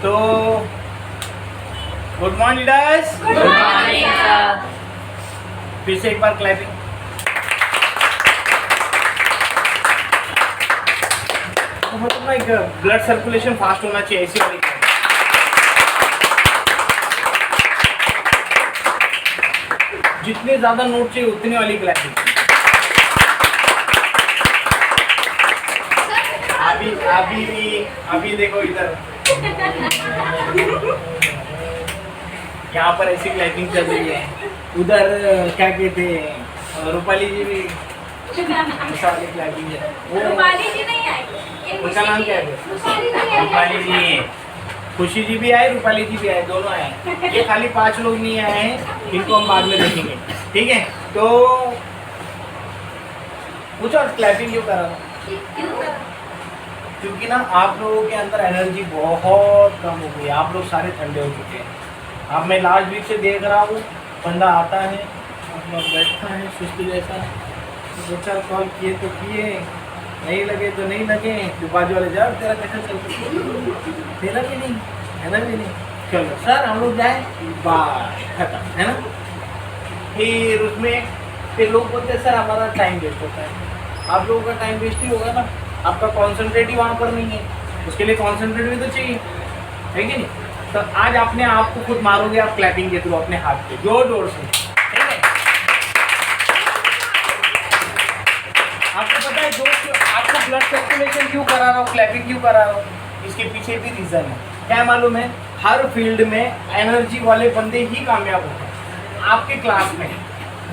तो good morning leaders. Good morning sir. फिर से एक बार क्लैपिंग। तो मतलब ना एक ब्लड सर्कुलेशन फास्ट होना चाहिए, ऐसी वाली clapping। जितने ज्यादा नोट चाहिए उतनी वाली क्लैपिंग। अभी देखो इधर, यहाँ पर ऐसी क्लैपिंग चल रही है, उधर क्या कहते हैं रूपाली जी भी ऐसा वाली क्लैपिंग है। रूपाली जी नहीं आई, उनका नाम क्या है? रूपाली जी है। खुशी जी भी आए, रूपाली जी भी आए, दोनों आए। ये खाली 5 लोग नहीं आए हैं, इनको हम बाद में देखेंगे, ठीक है। तो पूछो क्लैपिंग क्यों करा? क्योंकि ना आप लोगों के अंदर एनर्जी बहुत कम हो गई, आप लोग सारे ठंडे हो चुके हैं। अब मैं लास्ट वीक से देख रहा हूँ, बंदा आता है अपना बैठता है सुस्त जैसा, 2-4 कॉल किए तो किए, नहीं लगे तो नहीं लगे, जो बाजू वाले जाओ तेरा कैसे चलता, तेरा भी नहीं है ना, भी नहीं, चलो सर हम लोग जाए, बाय खत्म, है ना। फिर उसमें फिर लोग बोलते हैं सर हमारा टाइम वेस्ट होता है। आप लोगों का टाइम वेस्ट ही होगा ना, आपका कॉन्सेंट्रेट ही वहाँ पर नहीं है, उसके लिए कॉन्सेंट्रेट भी तो चाहिए, है कि नहीं। तो आज अपने आप को खुद मारोगे आप क्लैपिंग के थ्रू, अपने हाथ पे जोर जोर से, ठीक है। आपको पता है दोस्त, आपको ब्लड सर्कुलेशन क्यों करा रहा हूँ, क्लैपिंग क्यों करा रहा हूँ, इसके पीछे भी रीज़न है। क्या मालूम है? हर फील्ड में एनर्जी वाले बंदे ही कामयाब होते हैं। आपके क्लास में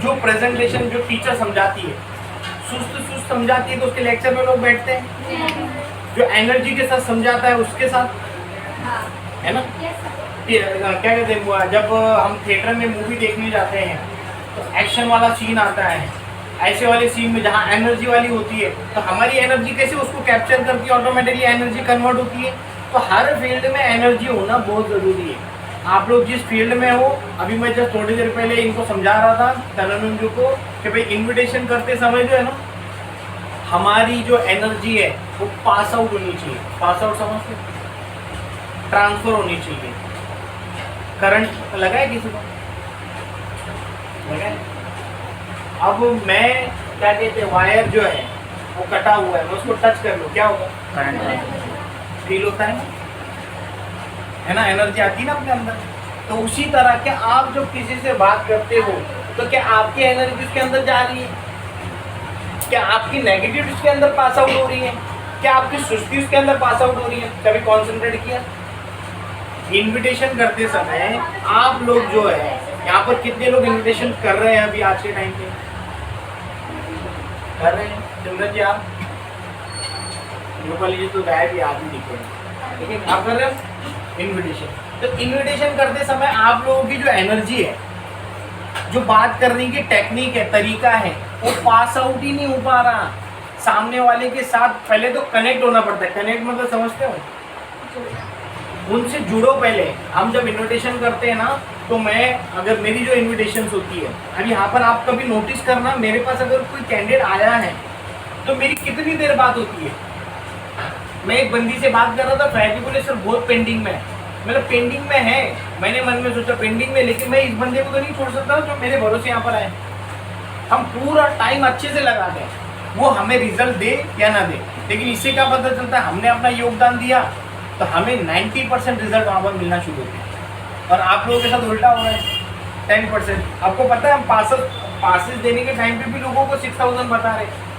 जो प्रेजेंटेशन जो टीचर समझाती है, सुस्त समझाती है, तो उसके लेक्चर में लोग बैठते हैं। जो एनर्जी के साथ समझाता है उसके साथ, है ना। क्या कहते हैं, जब हम थिएटर में मूवी देखने जाते हैं तो एक्शन वाला सीन आता है, ऐसे वाले सीन में जहाँ एनर्जी वाली होती है, तो हमारी एनर्जी कैसे उसको कैप्चर करती है, ऑटोमेटिकली एनर्जी कन्वर्ट होती है। तो हर फील्ड में एनर्जी होना बहुत ज़रूरी है। आप लोग जिस फील्ड में हो, अभी मैं जस्ट थोड़ी देर पहले इनको समझा रहा था तरन्नुम जी को कि भाई इन्विटेशन करते समय जो है ना, हमारी जो एनर्जी है वो पास आउट होनी चाहिए। पास आउट समझते, ट्रांसफर होनी चाहिए। करंट लगा है किसी को? लगा है? अब मैं क्या कहते हैं, वायर जो है वो कटा हुआ है, मैं उसको टच कर लूँ, क्या होगा? करंट फील होता है ना, एनर्जी आती है ना अपने अंदर। तो उसी तरह क्या आप जब किसी से बात करते हो तो क्या आपकी एनर्जी उसके अंदर जा रही है? क्या आपकी नेगेटिव उसके अंदर पास आउट हो रही है? क्या आपकी सुस्ती उसके अंदर पास आउट हो रही है? कभी कॉन्सेंट्रेट किया? इनविटेशन करते समय आप लोग जो है, यहाँ पर कितने लोग इनविटेशन कर रहे हैं अभी आज के टाइम पे? कर रहे हैं? सिमरन जी आप, रूपाली जी तो गायब ही, आदमी दिखे, लेकिन आप कर रहे हो इनविटेशन। तो इनविटेशन करते समय आप लोगों की जो एनर्जी है, जो बात करने की टेक्निक है, तरीका है, वो पास आउट ही नहीं हो पा रहा। सामने वाले के साथ पहले तो कनेक्ट होना पड़ता है। कनेक्ट मतलब समझते हो? उनसे जुड़ो पहले। हम जब इनविटेशन करते हैं ना, तो मैं अगर मेरी जो इनविटेशन होती है, अब यहाँ पर आप कभी नोटिस करना, मेरे पास अगर कोई कैंडिडेट आया है तो मेरी कितनी देर बात होती है। मैं एक बंदी से बात कर रहा था, फ्राइडे बोले सर बहुत पेंडिंग में है। मतलब पेंडिंग में है, मैंने मन में सोचा पेंडिंग में, लेकिन मैं इस बंदे को तो नहीं छोड़ सकता जो मेरे भरोसे यहाँ पर आए। हम पूरा टाइम अच्छे से लगा दें, वो हमें रिजल्ट दे या ना दे, लेकिन इससे क्या पता चलता है, हमने अपना योगदान दिया तो हमें 90% रिजल्ट वहाँ पर मिलना शुरू हो गया। और आप लोगों के साथ उल्टा हो रहा है, 10%। आपको पता है हम पासेस देने के टाइम पे भी लोगों को 6000 बता रहे।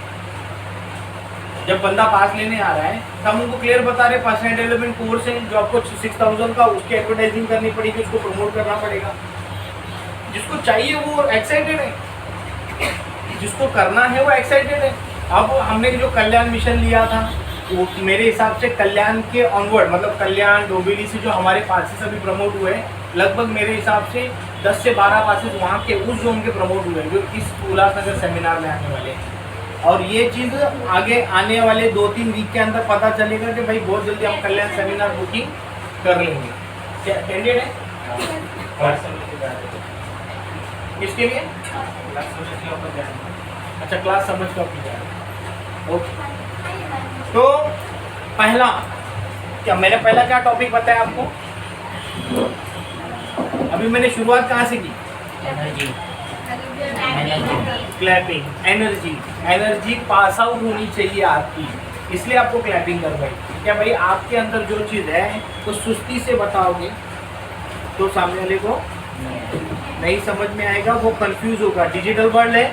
जब बंदा पास लेने आ रहा है तो हम उनको क्लियर बता रहे पर्सनल डेवलपमेंट कोर्स है जो आपको 6000 का, उसकी एडवर्टाइजिंग करनी पड़ेगी, उसको प्रमोट करना पड़ेगा। जिसको चाहिए वो एक्साइटेड है, जिसको करना है वो एक्साइटेड है। अब हमने जो कल्याण मिशन लिया था, वो मेरे हिसाब से कल्याण के ऑनवर्ड, मतलब कल्याण डोंबिवली से जो हमारे पासेस अभी प्रमोट हुए, लगभग मेरे हिसाब से 10 से 12 पासेस वहाँ के उस जोन के प्रमोट हुए जो इस उल्लासनगर सेमिनार में आने वाले हैं। और ये चीज़ आगे आने वाले 2-3 वीक के अंदर पता चलेगा कि भाई बहुत जल्दी हम कल्याण सेमिनार बुकिंग कर लेंगे। क्या कैंडिडेट है? किसके लिए? अच्छा, क्लास समझ का ओके। तो पहला क्या, मैंने पहला क्या टॉपिक बताया आपको? अभी मैंने शुरुआत कहाँ से की? Energy clapping, energy, energy pass out होनी चाहिए आपकी, इसलिए आपको क्लैपिंग करवाई। क्या भाई आपके अंदर जो चीज़ है वो सुस्ती से बताओगे तो सामने वाले को नहीं समझ में आएगा, वो कंफ्यूज होगा। डिजिटल वर्ल्ड है,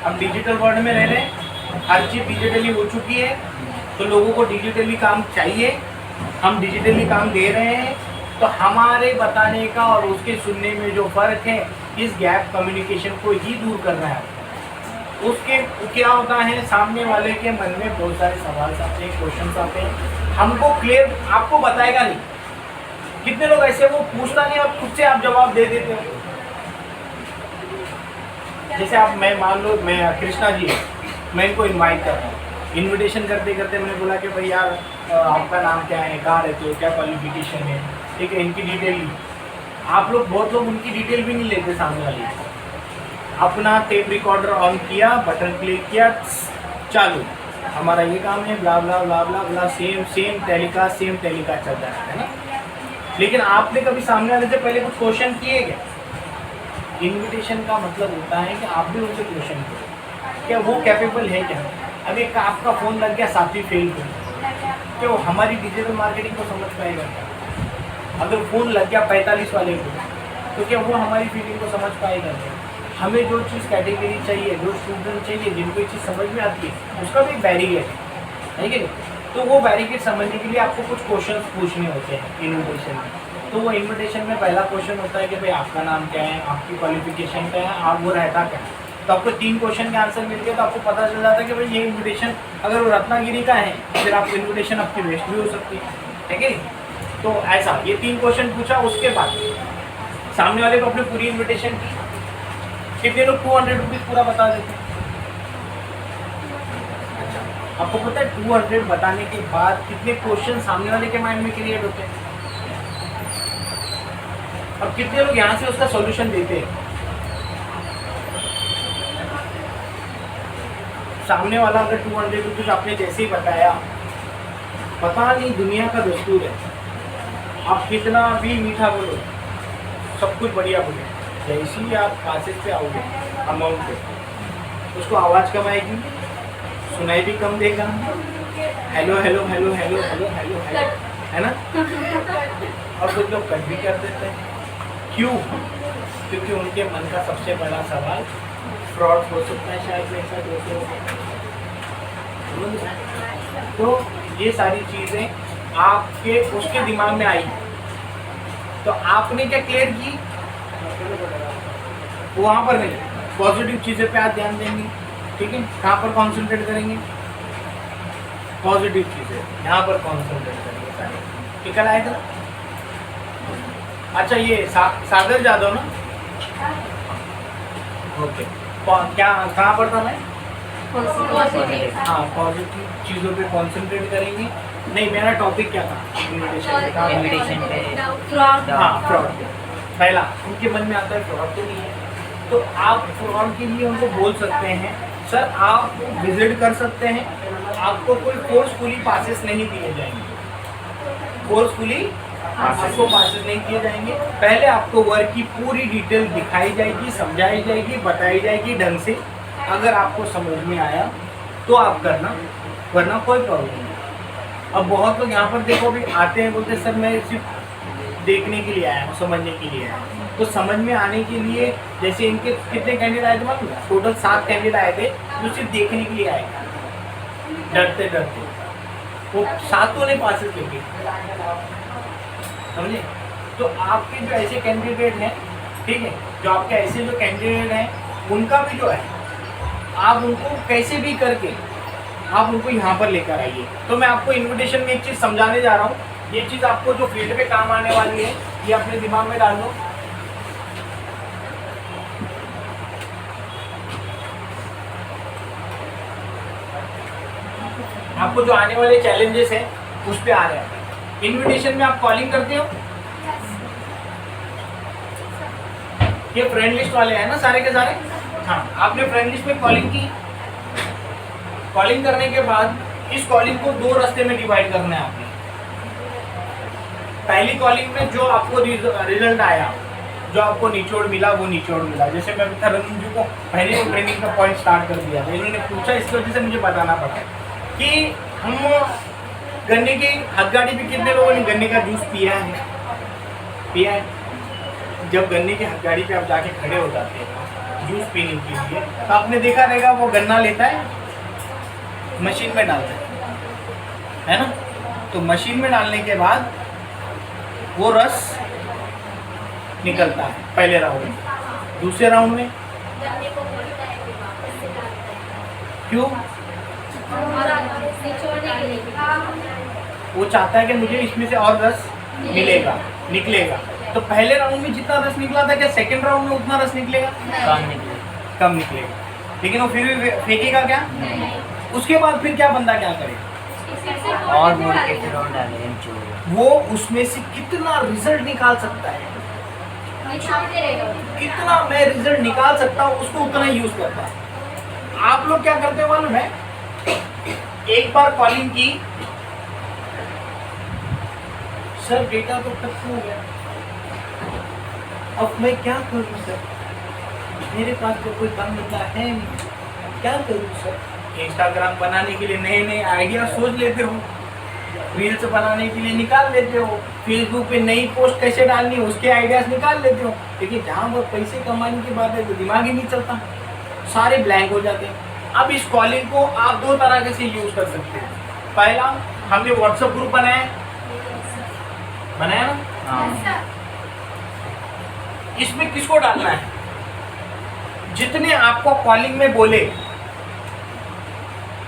हम डिजिटल वर्ल्ड में रह रहे हैं, हर चीज़ डिजिटली हो चुकी है, तो लोगों को डिजिटली काम चाहिए, हम डिजिटली काम दे रहे हैं, तो हमारे बताने का और उसके सुनने में जो फ़र्क है, इस गैप कम्युनिकेशन को ही दूर करना है। उसके क्या होता है, सामने वाले के मन में बहुत सारे सवाल आते हैं, क्वेश्चन आते हैं, हमको क्लियर आपको बताएगा नहीं। कितने लोग ऐसे वो पूछता नहीं, आप खुद से आप जवाब दे देते हो। जैसे आप, मैं मान लो मैं कृष्णा जी है, मैं इनको इनवाइट कर रहा हूँ, इनविटेशन करते करते मैंने बोला कि भाई यार आपका नाम क्या है, कहाँ रहते हो, क्या क्वालिफिकेशन है, ठीक है, इनकी डिटेल ली। आप लोग, बहुत लोग उनकी डिटेल भी नहीं लेते सामने वाली। अपना टेप रिकॉर्डर ऑन किया, बटन क्लिक किया, चालू, हमारा ये काम है, ब्ला ब्ला ब्ला ब्ला ब्ला, सेम सेम टेलीकास्ट चलता है ना। लेकिन आपने कभी सामने वाले से पहले कुछ क्वेश्चन किए क्या? इनविटेशन का मतलब होता है कि आप भी उनसे क्वेश्चन करो, क्या वो कैपेबल है क्या? अब एक आपका फ़ोन लग गया, साथी फेल कर, क्या वो हमारी डिजिटल मार्केटिंग को समझ पाएगा क्या? अगर फ़ोन लग गया 45 वाले को, तो क्या वो हमारी फीलिंग को समझ पाएगा क्या? हमें जो चीज़ कैटेगरी चाहिए, जो स्टूडेंट चाहिए, जिनको ये चीज़ समझ में आती है, उसका भी बैरिकेड है कि नहीं? तो वो बैरिकेड समझने के लिए आपको कुछ क्वेश्चंस पूछने होते हैं इन्विटेशन में। तो वो इन्विटेशन में पहला क्वेश्चन होता है कि भाई आपका नाम क्या है, आपकी क्वालिफिकेशन क्या है, आप वो रहता क्या है। तो आपको 3 क्वेश्चन के आंसर मिल गए, तो आपको पता चल जाता है कि भाई ये इन्विटेशन अगर वो रत्नागिरी का है, फिर आपको इन्विटेशन आपकी वेस्ट भी हो सकती है कि नहीं? तो ऐसा ये 3 क्वेश्चन पूछा, उसके बाद सामने वाले को अपनी पूरी इन्विटेशन की। कितने लोग 200 रुपीज़ पूरा बता देते हैं? अच्छा, आपको पता है 200 बताने के बाद कितने क्वेश्चन सामने वाले के माइंड में क्रिएट होते हैं? अब कितने लोग यहाँ से उसका सॉल्यूशन देते हैं? सामने वाला अगर 200 रुपीज़ आपने जैसे ही बताया, पता नहीं दुनिया का दस्तूर है, आप कितना भी मीठा बोलो, सब कुछ बढ़िया बोले, जैसे ही आप क्लासेस पे आओगे अमाउंट पे, उसको आवाज़ कम आएगी, सुनाई भी कम देगा, hello hello hello hello hello hello hello, है ना? और कुछ लोग कट भी कर देते हैं। क्यों? क्योंकि उनके मन का सबसे बड़ा सवाल फ्रॉड हो सकता है, शायद ऐसा दोस्तों। तो ये सारी चीज़ें आपके उसके दिमाग में आई, तो आपने क्या क्लियर की? वहाँ पर नहीं, पॉजिटिव चीज़ें पे आप ध्यान देंगे, ठीक है? कहाँ पर कॉन्सेंट्रेट करेंगे? पॉजिटिव चीज़ें यहाँ पर कॉन्सेंट्रेट करेंगे सारे। निकल आए था? अच्छा, ये सागर जादव ना? ओके, क्या कहाँ पर था मैं? हाँ, पॉजिटिव चीज़ों पे कॉन्सेंट्रेट करेंगे। नहीं, मेरा टॉपिक क्या था? इन्विटेशन पे फ्रॉड। हाँ, फ्रॉड। पहला उनके मन में आता है फ्रॉड तो नहीं है, तो आप फ्रॉड के लिए उनको बोल सकते हैं, सर आप विजिट कर सकते हैं, आपको कोई फोर्सफुली पासेस नहीं दिए जाएंगे, फोर्सफुली आपको पासेस नहीं दिए जाएंगे। पहले आपको वर्क की पूरी डिटेल दिखाई जाएगी, समझाई जाएगी, बताई जाएगी ढंग से। अगर आपको समझ में आया तो आप करना, वरना कोई प्रॉब्लम नहीं। अब बहुत लोग यहाँ पर देखो भी आते हैं, बोलते सर मैं सिर्फ देखने के लिए आया हूँ, समझने के लिए आया हूँ। तो समझ में आने के लिए, जैसे इनके कितने कैंडिडेट आए थे मालूम है? टोटल 7 कैंडिडेट आए थे जो सिर्फ देखने के लिए आए, डरते डरते वो 7 ने पासेस लेके, समझे? तो आपके जो ऐसे कैंडिडेट हैं, ठीक है, जो आपके ऐसे जो कैंडिडेट हैं, उनका भी जो है, आप उनको कैसे भी करके आप उनको यहाँ पर लेकर आइए। तो मैं आपको इन्विटेशन में एक चीज़ समझाने जा रहा हूँ, ये चीज़ आपको जो फील्ड पे काम आने वाली है, ये अपने दिमाग में डाल लो। आपको जो आने वाले चैलेंजेस हैं उस पे आ रहे हैं। इन्विटेशन में आप कॉलिंग करते हो, ये फ्रेंड लिस्ट वाले हैं ना सारे के सारे? हाँ, आपने फ्रेंड लिस्ट पे कॉलिंग की। कॉलिंग करने के बाद इस कॉलिंग को 2 रास्ते में डिवाइड करना है आपने। पहली कॉलिंग में जो आपको रिजल्ट आया, जो आपको निचोड़ मिला वो निचोड़ मिला। जैसे मैं रंजू जी को पहले ट्रेनिंग का पॉइंट स्टार्ट कर दिया था, इन्होंने पूछा, इसकी वजह से मुझे बताना पड़ा कि हम गन्ने की हथगाड़ी पे कितने लोगों ने गन्ने का जूस पिया है? पिया है। जब गन्ने की हथगाड़ी पे आप जाके खड़े हो जाते हैं जूस पीने के लिए, तो आपने देखा रहेगा वो गन्ना लेता है, मशीन में डालता है ना? तो मशीन में डालने के बाद वो रस निकलता है पहले राउंड में। दूसरे राउंड में क्यों? वो चाहता है कि मुझे इसमें से और रस मिलेगा, निकलेगा। तो पहले राउंड में जितना रस निकला था, क्या सेकंड राउंड में उतना रस निकलेगा? कम निकलेगा। लेकिन वो फिर भी फेंकेगा क्या? उसके बाद फिर क्या बंदा क्या करेगा? और मोड़ के फिर और डालेंगे निचोड़। वो उसमें से कितना रिजल्ट निकाल सकता है, कितना मैं रिजल्ट निकाल सकता हूँ, उसको उतना यूज करता है। आप लोग क्या करते हो मालूम है? एक बार कॉलिंग की, सर डेटा तो खत्म हो गया, अब मैं क्या करूँ सर? मेरे पास तो कोई काम धंधा है नहीं, क्या करूँ सर? इंस्टाग्राम बनाने के लिए नए नए आइडिया सोच लेते हो, रील्स बनाने के लिए निकाल लेते हो, फेसबुक पे नई पोस्ट कैसे डालनी है उसके आइडियाज निकाल लेते हो, लेकिन जहाँ वो पैसे कमाने की बात है तो दिमाग ही नहीं चलता, सारे ब्लैंक हो जाते हैं। अब इस कॉलिंग को आप दो तरह से यूज कर सकते हैं। पहला, हमने व्हाट्सएप ग्रुप बनाया ना? हाँ। इसमें किसको डालना है? जितने आपको कॉलिंग में बोले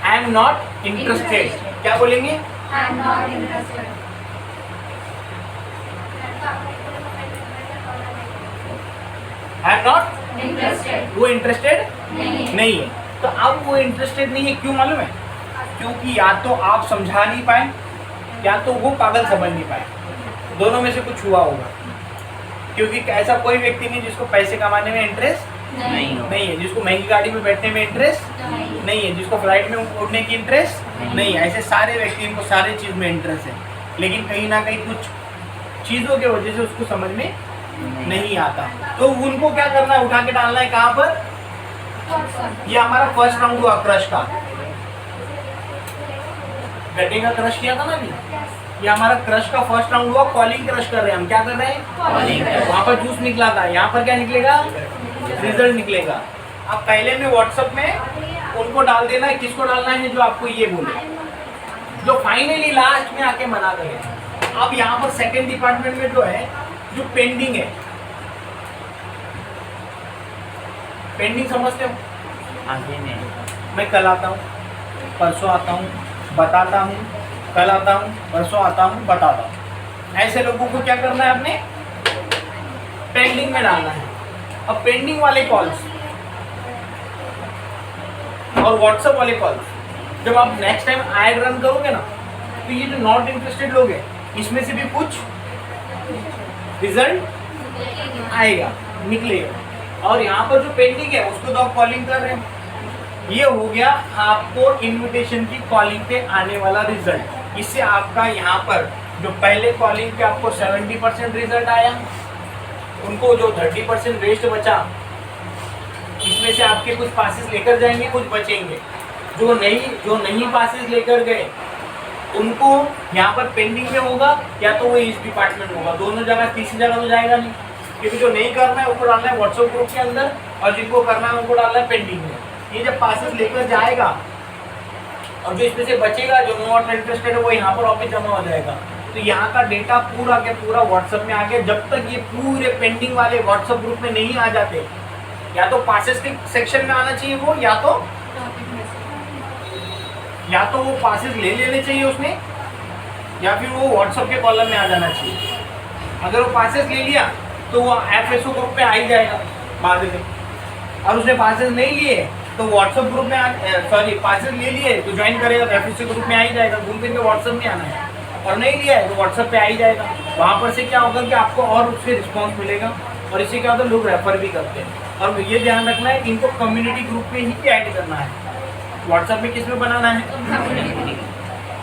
आई एम नॉट इंटरेस्टेड, क्या बोलेंगे? I am not interested. I am not Interested. वो इंटरेस्टेड नहीं. नहीं है। तो अब वो इंटरेस्टेड नहीं है, क्यों मालूम है? क्योंकि या तो आप समझा नहीं पाए, या तो वो पागल समझ नहीं पाए, दोनों में से कुछ हुआ होगा। क्योंकि ऐसा कोई व्यक्ति नहीं जिसको पैसे कमाने में इंटरेस्ट नहीं है, जिसको महंगी गाड़ी में बैठने में इंटरेस्ट नहीं है, जिसको फ्लाइट में उड़ने की इंटरेस्ट नहीं है। ऐसे सारे व्यक्ति, इनको सारे चीज़ में इंटरेस्ट है, लेकिन कहीं ना कहीं कुछ चीज़ों की वजह से उसको समझ में नहीं आता। तो उनको क्या करना है? उठा के डालना है कहाँ पर? ये हमारा फर्स्ट राउंड हुआ क्रश का, गड्ढे का क्रश किया था ना अभी। ये हमारा क्रश का फर्स्ट राउंड हुआ, कॉलिंग क्रश कर रहे हैं हम। क्या कर रहे हैं? वहाँ पर जूस निकला था, यहाँ पर क्या निकलेगा? रिजल्ट निकलेगा। अब पहले में व्हाट्सएप में उनको डाल देना है, किसको डालना है? जो आपको ये बोले, जो फाइनली लास्ट में आके मना करे। अब यहाँ पर सेकंड डिपार्टमेंट में जो है, जो पेंडिंग है, पेंडिंग समझते हो? आगे में मैं कल आता हूँ, परसों आता हूँ, बताता हूँ, कल आता हूँ, परसों आता हूँ, बताता हूँ। ऐसे लोगों को क्या करना है? आपने पेंडिंग में डालना है। अब पेंडिंग वाले कॉल्स और व्हाट्सएप वाले कॉल्स जब आप नेक्स्ट टाइम ऐड रन करोगे ना, तो ये जो नॉट इंटरेस्टेड लोग हैं, इसमें से भी कुछ रिजल्ट आएगा, निकलेगा। और यहाँ पर जो पेंडिंग है उसको तो आप कॉलिंग कर रहे हैं। ये हो गया आपको इनविटेशन की कॉलिंग पे आने वाला रिजल्ट। इससे आपका यहाँ पर जो पहले कॉलिंग पे आपको 70% रिजल्ट आया, उनको जो 30% वेस्ट बचा, इसमें से आपके कुछ पासेस लेकर जाएंगे, कुछ बचेंगे। जो नहीं पासेस लेकर गए उनको यहाँ पर पेंडिंग में होगा, या तो वो इस डिपार्टमेंट होगा, दोनों जगह, तीसरी जगह तो जाएगा नहीं। क्योंकि जो नहीं करना है उनको डालना है व्हाट्सएप ग्रुप के अंदर, और जिनको करना है उनको डालना है पेंडिंग में। ये जब पासेस लेकर जाएगा और जो इसमें से बचेगा, जो नॉट इंटरेस्टेड है, वो यहाँ पर वापस जमा हो जाएगा। तो यहाँ का डेटा पूरा के पूरा व्हाट्सएप में आ गया। जब तक ये पूरे पेंडिंग वाले व्हाट्सएप ग्रुप में नहीं आ जाते, या तो पासेस के सेक्शन में आना चाहिए वो, या तो वो पासेस ले लेने चाहिए उसने, या फिर वो व्हाट्सएप के कॉलम में आ जाना चाहिए। अगर वो पासेस ले लिया तो वो एफएसओ ग्रुप पे आ ही जाएगा बाद में, और उसने पासेस नहीं लिए तो व्हाट्सएप ग्रुप में पासेस ले लिए तो ज्वाइन करेगा, तो एफएसओ ग्रुप में आ ही जाएगा। घूम फिर के व्हाट्सएप में आना है, और नहीं लिया है तो व्हाट्सएप पे आ ही जाएगा। वहाँ पर से क्या होगा कि आपको और उससे रिस्पॉन्स मिलेगा, और इससे क्या होता है, लोग रेफर भी करते हैं। और ये ध्यान रखना है, इनको कम्युनिटी ग्रुप में ही ऐड करना है। व्हाट्सएप में किस में बनाना है?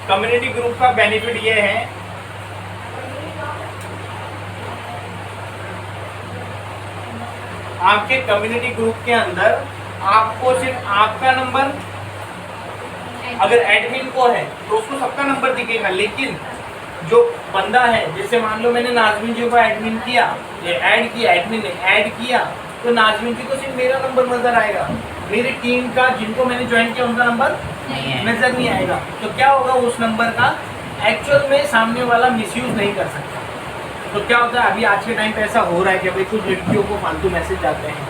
कम्युनिटी ग्रुप का बेनिफिट ये है आपके कम्युनिटी ग्रुप के अंदर आपको सिर्फ आपका नंबर, अगर एडमिन को है तो उसको सबका नंबर दिखेगा, लेकिन जो बंदा है, जैसे मान लो मैंने नाजमीन जी को एडमिन किया, ये ऐड किया, एडमिन ने ऐड किया, तो नाजमीन जी को सिर्फ मेरा नंबर नजर आएगा, मेरी टीम का जिनको मैंने ज्वाइन किया उनका नंबर नहीं है। नजर नहीं आएगा। तो क्या होगा, उस नंबर का एक्चुअल में सामने वाला मिसयूज नहीं कर सकता। तो क्या होता है, अभी आज के टाइम पे ऐसा हो रहा है कि भाई कुछ लड़कियों को फालतू मैसेज जाते हैं,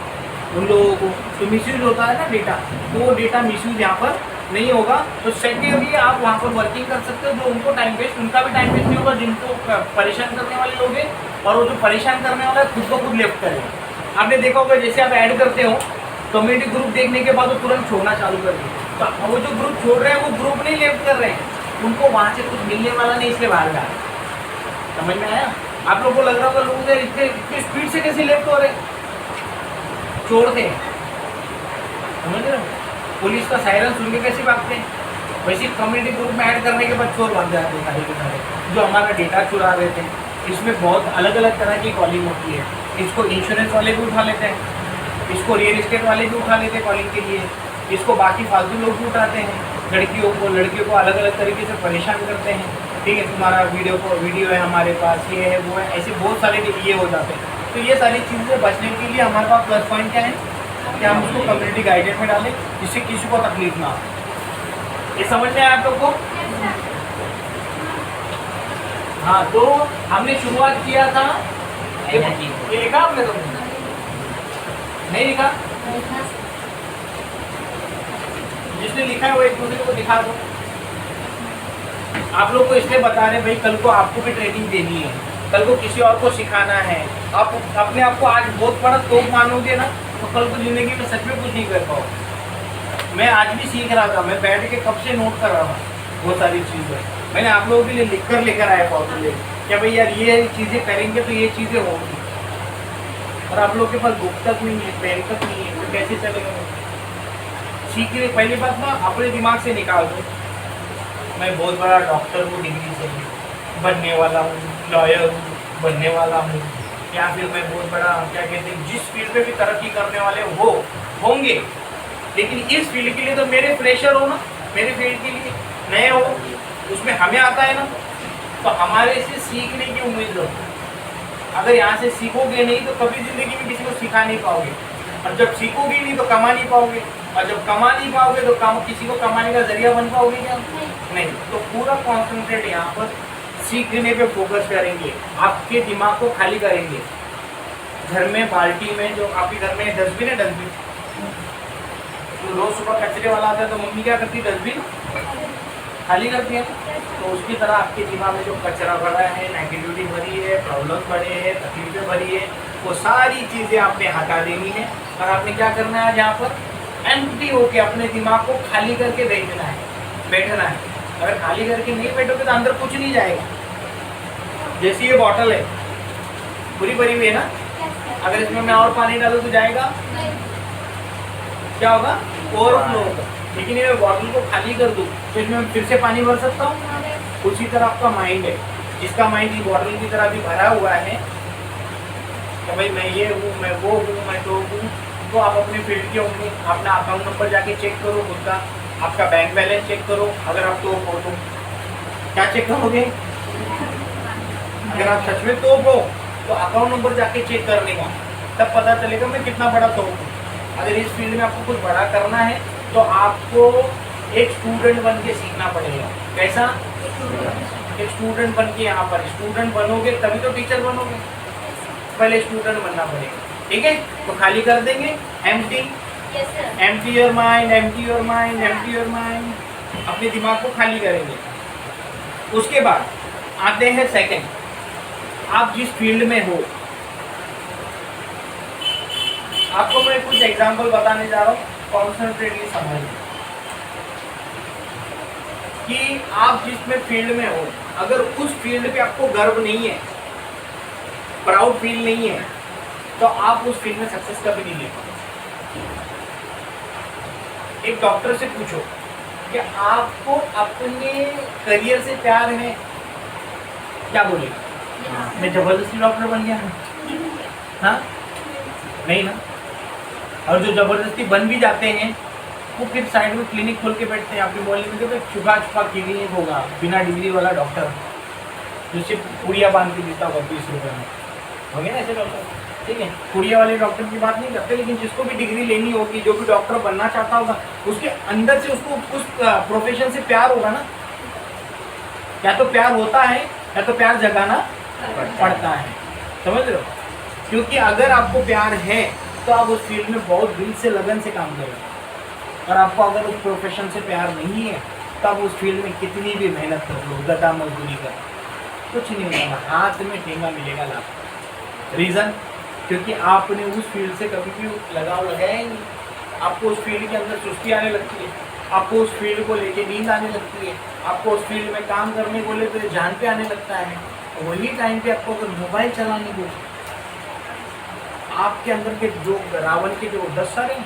उन लोगों को तो मिसयूज होता है ना डेटा, तो वो डेटा मिसयूज यहाँ पर नहीं होगा। तो सेकेंडली आप वहाँ पर वर्किंग कर सकते हो, जो उनको टाइम वेस्ट, उनका भी टाइम वेस्ट नहीं होगा, जिनको परेशान करने वाले लोग हैं, और वो जो परेशान करने वाला है खुद को खुद लेफ्ट करेगा। आपने देखा होगा जैसे आप ऐड करते हो, कम्युनिटी ग्रुप देखने के बाद वो तुरंत छोड़ना चालू कर दिया, तो वो जो ग्रुप छोड़ रहे हैं वो ग्रुप नहीं लेफ्ट कर रहे हैं, उनको वहाँ से कुछ मिलने वाला नहीं, इसलिए बाहर जा रहे हैं। समझ में आया? आप लोगों को लग रहा होगा लोग इतने इतनी स्पीड से कैसे लेफ्ट हो रहे, छोड़ते हैं, समझ रहे हो? पुलिस का सायरन सुन के कैसे भागते हैं, वैसे कम्युनिटी ग्रुप में ऐड करने के बाद चोर भाग जाते हैं सारे के सारे, जो हमारा डेटा चुरा रहे थे। इसमें बहुत अलग अलग तरह की कॉलिंग होती है, इसको इंश्योरेंस वाले भी उठा लेते हैं, इसको रियल एस्टेट वाले भी उठा लेते हैं कॉलिंग के लिए, इसको बाकी फालतू लोग भी उठाते हैं, लड़कियों को अलग अलग तरीके से परेशान करते हैं। ठीक है, तुम्हारा वीडियो है हमारे पास, ये है वो है, ऐसे बहुत सारे ये हो जाते हैं। तो ये सारी चीज़ें बचने के लिए हमारे पास प्लस पॉइंट क्या है कि हम उसको कम्युनिटी गाइडेंस में डालें, जिससे किसी को तकलीफ ना हो। ये समझ में आया आप लोग को? हाँ, तो हमने शुरुआत किया था, ये लिखा आपने तो नहीं लिखा? जिसने लिखा है वो एक दूसरे को दिखा दो। आप लोग को इसलिए बता रहे भाई, कल को आपको भी ट्रेनिंग देनी है, कल को किसी और को सिखाना है। आप अपने आप को आज बहुत बड़ा तोप मानोगे ना, तो कल को जिंदगी में सच में कुछ नहीं कर पाओगे। मैं आज भी सीख रहा था, मैं बैठ के कब से नोट कर रहा था बहुत सारी चीज़ें, मैंने आप लोगों के लिए लिख कर लेकर आया फॉर्मूले, क्या भाई यार ये चीज़ें करेंगे तो ये चीज़ें होंगी, और आप लोग के पास बुक तक नहीं है, पेन तक नहीं है, तो कैसे चलेगा? सीखने पहली बात ना अपने दिमाग से निकाल दो, मैं बहुत बड़ा डॉक्टर हूँ, डिग्री से बनने वाला हूँ, लॉयर हूँ बनने वाला हूँ, या फिर मैं बहुत बड़ा क्या कहते हैं, जिस फील्ड पे भी तरक्की करने वाले वो होंगे, लेकिन इस फील्ड के लिए तो मेरे फ्रेशर हो ना, मेरे फील्ड के लिए नए हो, उसमें हमें आता है ना, तो हमारे से सीखने की उम्मीद लो। अगर यहाँ से सीखोगे नहीं तो कभी ज़िंदगी में किसी को सिखा नहीं पाओगे, और जब सीखोगे नहीं तो कमा नहीं पाओगे, और जब कमा नहीं पाओगे तो किसी को कमाने का जरिया बन पाओगे क्या? नहीं। तो पूरा कॉन्सेंट्रेट यहाँ पर सीखने पे फोकस करेंगे, आपके दिमाग को खाली करेंगे। घर में बाल्टी में, जो आपके घर में डस्टबिन है, डस्टबिन तो रोज सुबह कचरे वाला आता है तो मम्मी क्या करती है, डस्टबिन खाली करती है। तो उसकी तरह आपके दिमाग में जो कचरा भरा है, नेगेटिविटी भरी है, प्रॉब्लम भरे हैं, तकलीफें भरी है, वो सारी चीज़ें आपने हटा देनी है, और आपने क्या करना है, यहाँ पर एम्प्टी होके अपने दिमाग को खाली करके बैठना है। अगर खाली करके नहीं बैठोगे तो अंदर कुछ नहीं जाएगा। जैसे ये बॉटल है, पूरी भरी हुई है ना, अगर इसमें मैं और पानी डालूँ तो जाएगा, क्या होगा, ओवरफ्लो होगा। लेकिन ये बॉटल को खाली कर दूँ तो इसमें फिर से पानी भर सकता हूँ। उसी तरह आपका माइंड है, जिसका माइंड इस बॉटल की तरह भी भरा हुआ है कि भाई मैं ये हूँ, मैं वो हूँ, मैं तो हूँ, तो आप अपने फील्ड के होंगे। अपना अकाउंट नंबर जाके चेक करो खुद का, आपका बैंक बैलेंस चेक करो, अगर आप तो हो तो क्या चेक करोगे? अगर आप सच में तो हो तो अकाउंट नंबर जाके चेक करने का, तब पता चलेगा मैं कितना बड़ा तो हूँ। अगर इस फील्ड में आपको कुछ बड़ा करना है तो आपको एक स्टूडेंट बन के सीखना पड़ेगा। कैसा? एक स्टूडेंट बन के, यहाँ पर स्टूडेंट बनोगे तभी तो टीचर बनोगे, पहले स्टूडेंट बनना पड़ेगा। ठीक है, तो खाली कर देंगे, empty your mind, empty your mind, empty your mind, अपने दिमाग को खाली करेंगे। उसके बाद आते हैं सेकंड, आप जिस फील्ड में हो, आपको मैं कुछ एग्जांपल बताने जा रहा हूँ, कॉन्सेंट्रेटली समझिए कि आप जिसमें फील्ड में हो, अगर उस फील्ड पे आपको गर्व नहीं है, प्राउड फील नहीं है, तो आप उस फील्ड में सक्सेस कभी नहीं ले पाओगे। एक डॉक्टर से पूछो कि आपको अपने करियर से प्यार है, क्या बोलेगा? मैं जबरदस्ती डॉक्टर बन गया हूँ, हाँ? नहीं ना, और जो ज़बरदस्ती बन भी जाते हैं वो फिर साइड में क्लिनिक खोल के बैठते हैं। आपके मोहल्ले में देखो छुपा छुपा क्लिनिक होगा, बिना डिग्री वाला डॉक्टर जो सिर्फ पुड़िया बांध के देता होगा 20 रुपये में, हो गया ना ऐसे डॉक्टर। ठीक है, पुड़िया वाले डॉक्टर की बात नहीं करते, लेकिन जिसको भी डिग्री लेनी होगी, जो भी डॉक्टर बनना चाहता होगा, उसके अंदर से उसको उस प्रोफेशन से प्यार होगा ना। या तो प्यार होता है या तो प्यार जगाना पड़ता है, समझ रहे हो? क्योंकि अगर आपको प्यार है तो आप उस फील्ड में बहुत दिल से लगन से काम करोगे, और आपको अगर उस प्रोफेशन से प्यार नहीं है तो आप उस फील्ड में कितनी भी मेहनत कर लो, गदा मजदूरी कर, कुछ नहीं होगा, हाथ में ठेंगा मिलेगा लाभ। रीज़न, क्योंकि आपने उस फील्ड से कभी भी लगाव लगाया ही नहीं। आपको उस फील्ड के अंदर सुस्ती आने लगती है, आपको उस फील्ड को लेके नींद आने लगती है, आपको उस फील्ड में काम करने को लेकर जान पे आने लगता है। वही टाइम पे आपको अगर मोबाइल चलाने को, आपके अंदर के जो रावण के जो 10 सर हैं,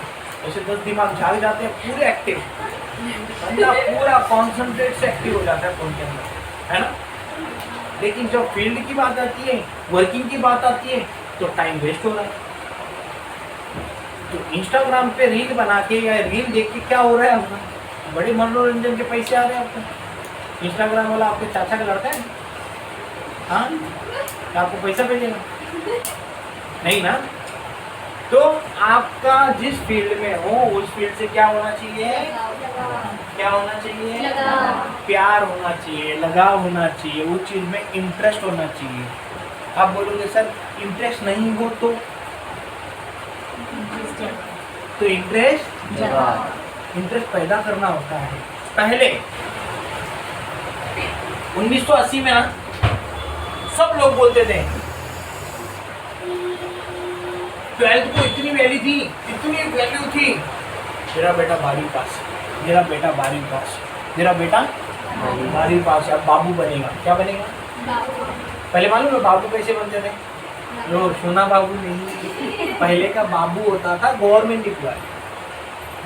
ऐसे 10 दिमाग झाग जाते हैं, पूरे एक्टिव, बंदा पूरा कॉन्सेंट्रेट से एक्टिव हो जाता है फोन के अंदर, है ना। लेकिन जब फील्ड की बात आती है, वर्किंग की बात आती है, तो टाइम वेस्ट हो रहा है। तो इंस्टाग्राम पे रील बना के या रील देख के क्या हो रहा है आपका? बड़े मनोरंजन के पैसे आ रहे हैं आपको। इंस्टाग्राम वाला आपके चाचा का लड़का है, हाँ, तो आपको पैसा भेजेगा नहीं ना। तो आपका जिस फील्ड में हो उस फील्ड से क्या होना चाहिए, क्या होना चाहिए, प्यार होना चाहिए, लगाव होना चाहिए, उस चीज़ में इंटरेस्ट होना चाहिए। आप बोलोगे सर इंटरेस्ट नहीं हो तो इंटरेस्ट पैदा करना होता है। पहले 1980 में ना सब लोग बोलते थे 12th को इतनी वैल्यू थी, इतनी वैल्यू थी, मेरा बेटा 12वीं पास, मेरा बेटा 12वीं पास, मेरा बेटा 12वीं पास, अब बाबू बनेगा। क्या बनेगा? पहले मालूम है बाबू कैसे बनते थे? जो सोना बाबू नहीं, पहले का बाबू होता था गवर्नमेंट एम्प्लॉय,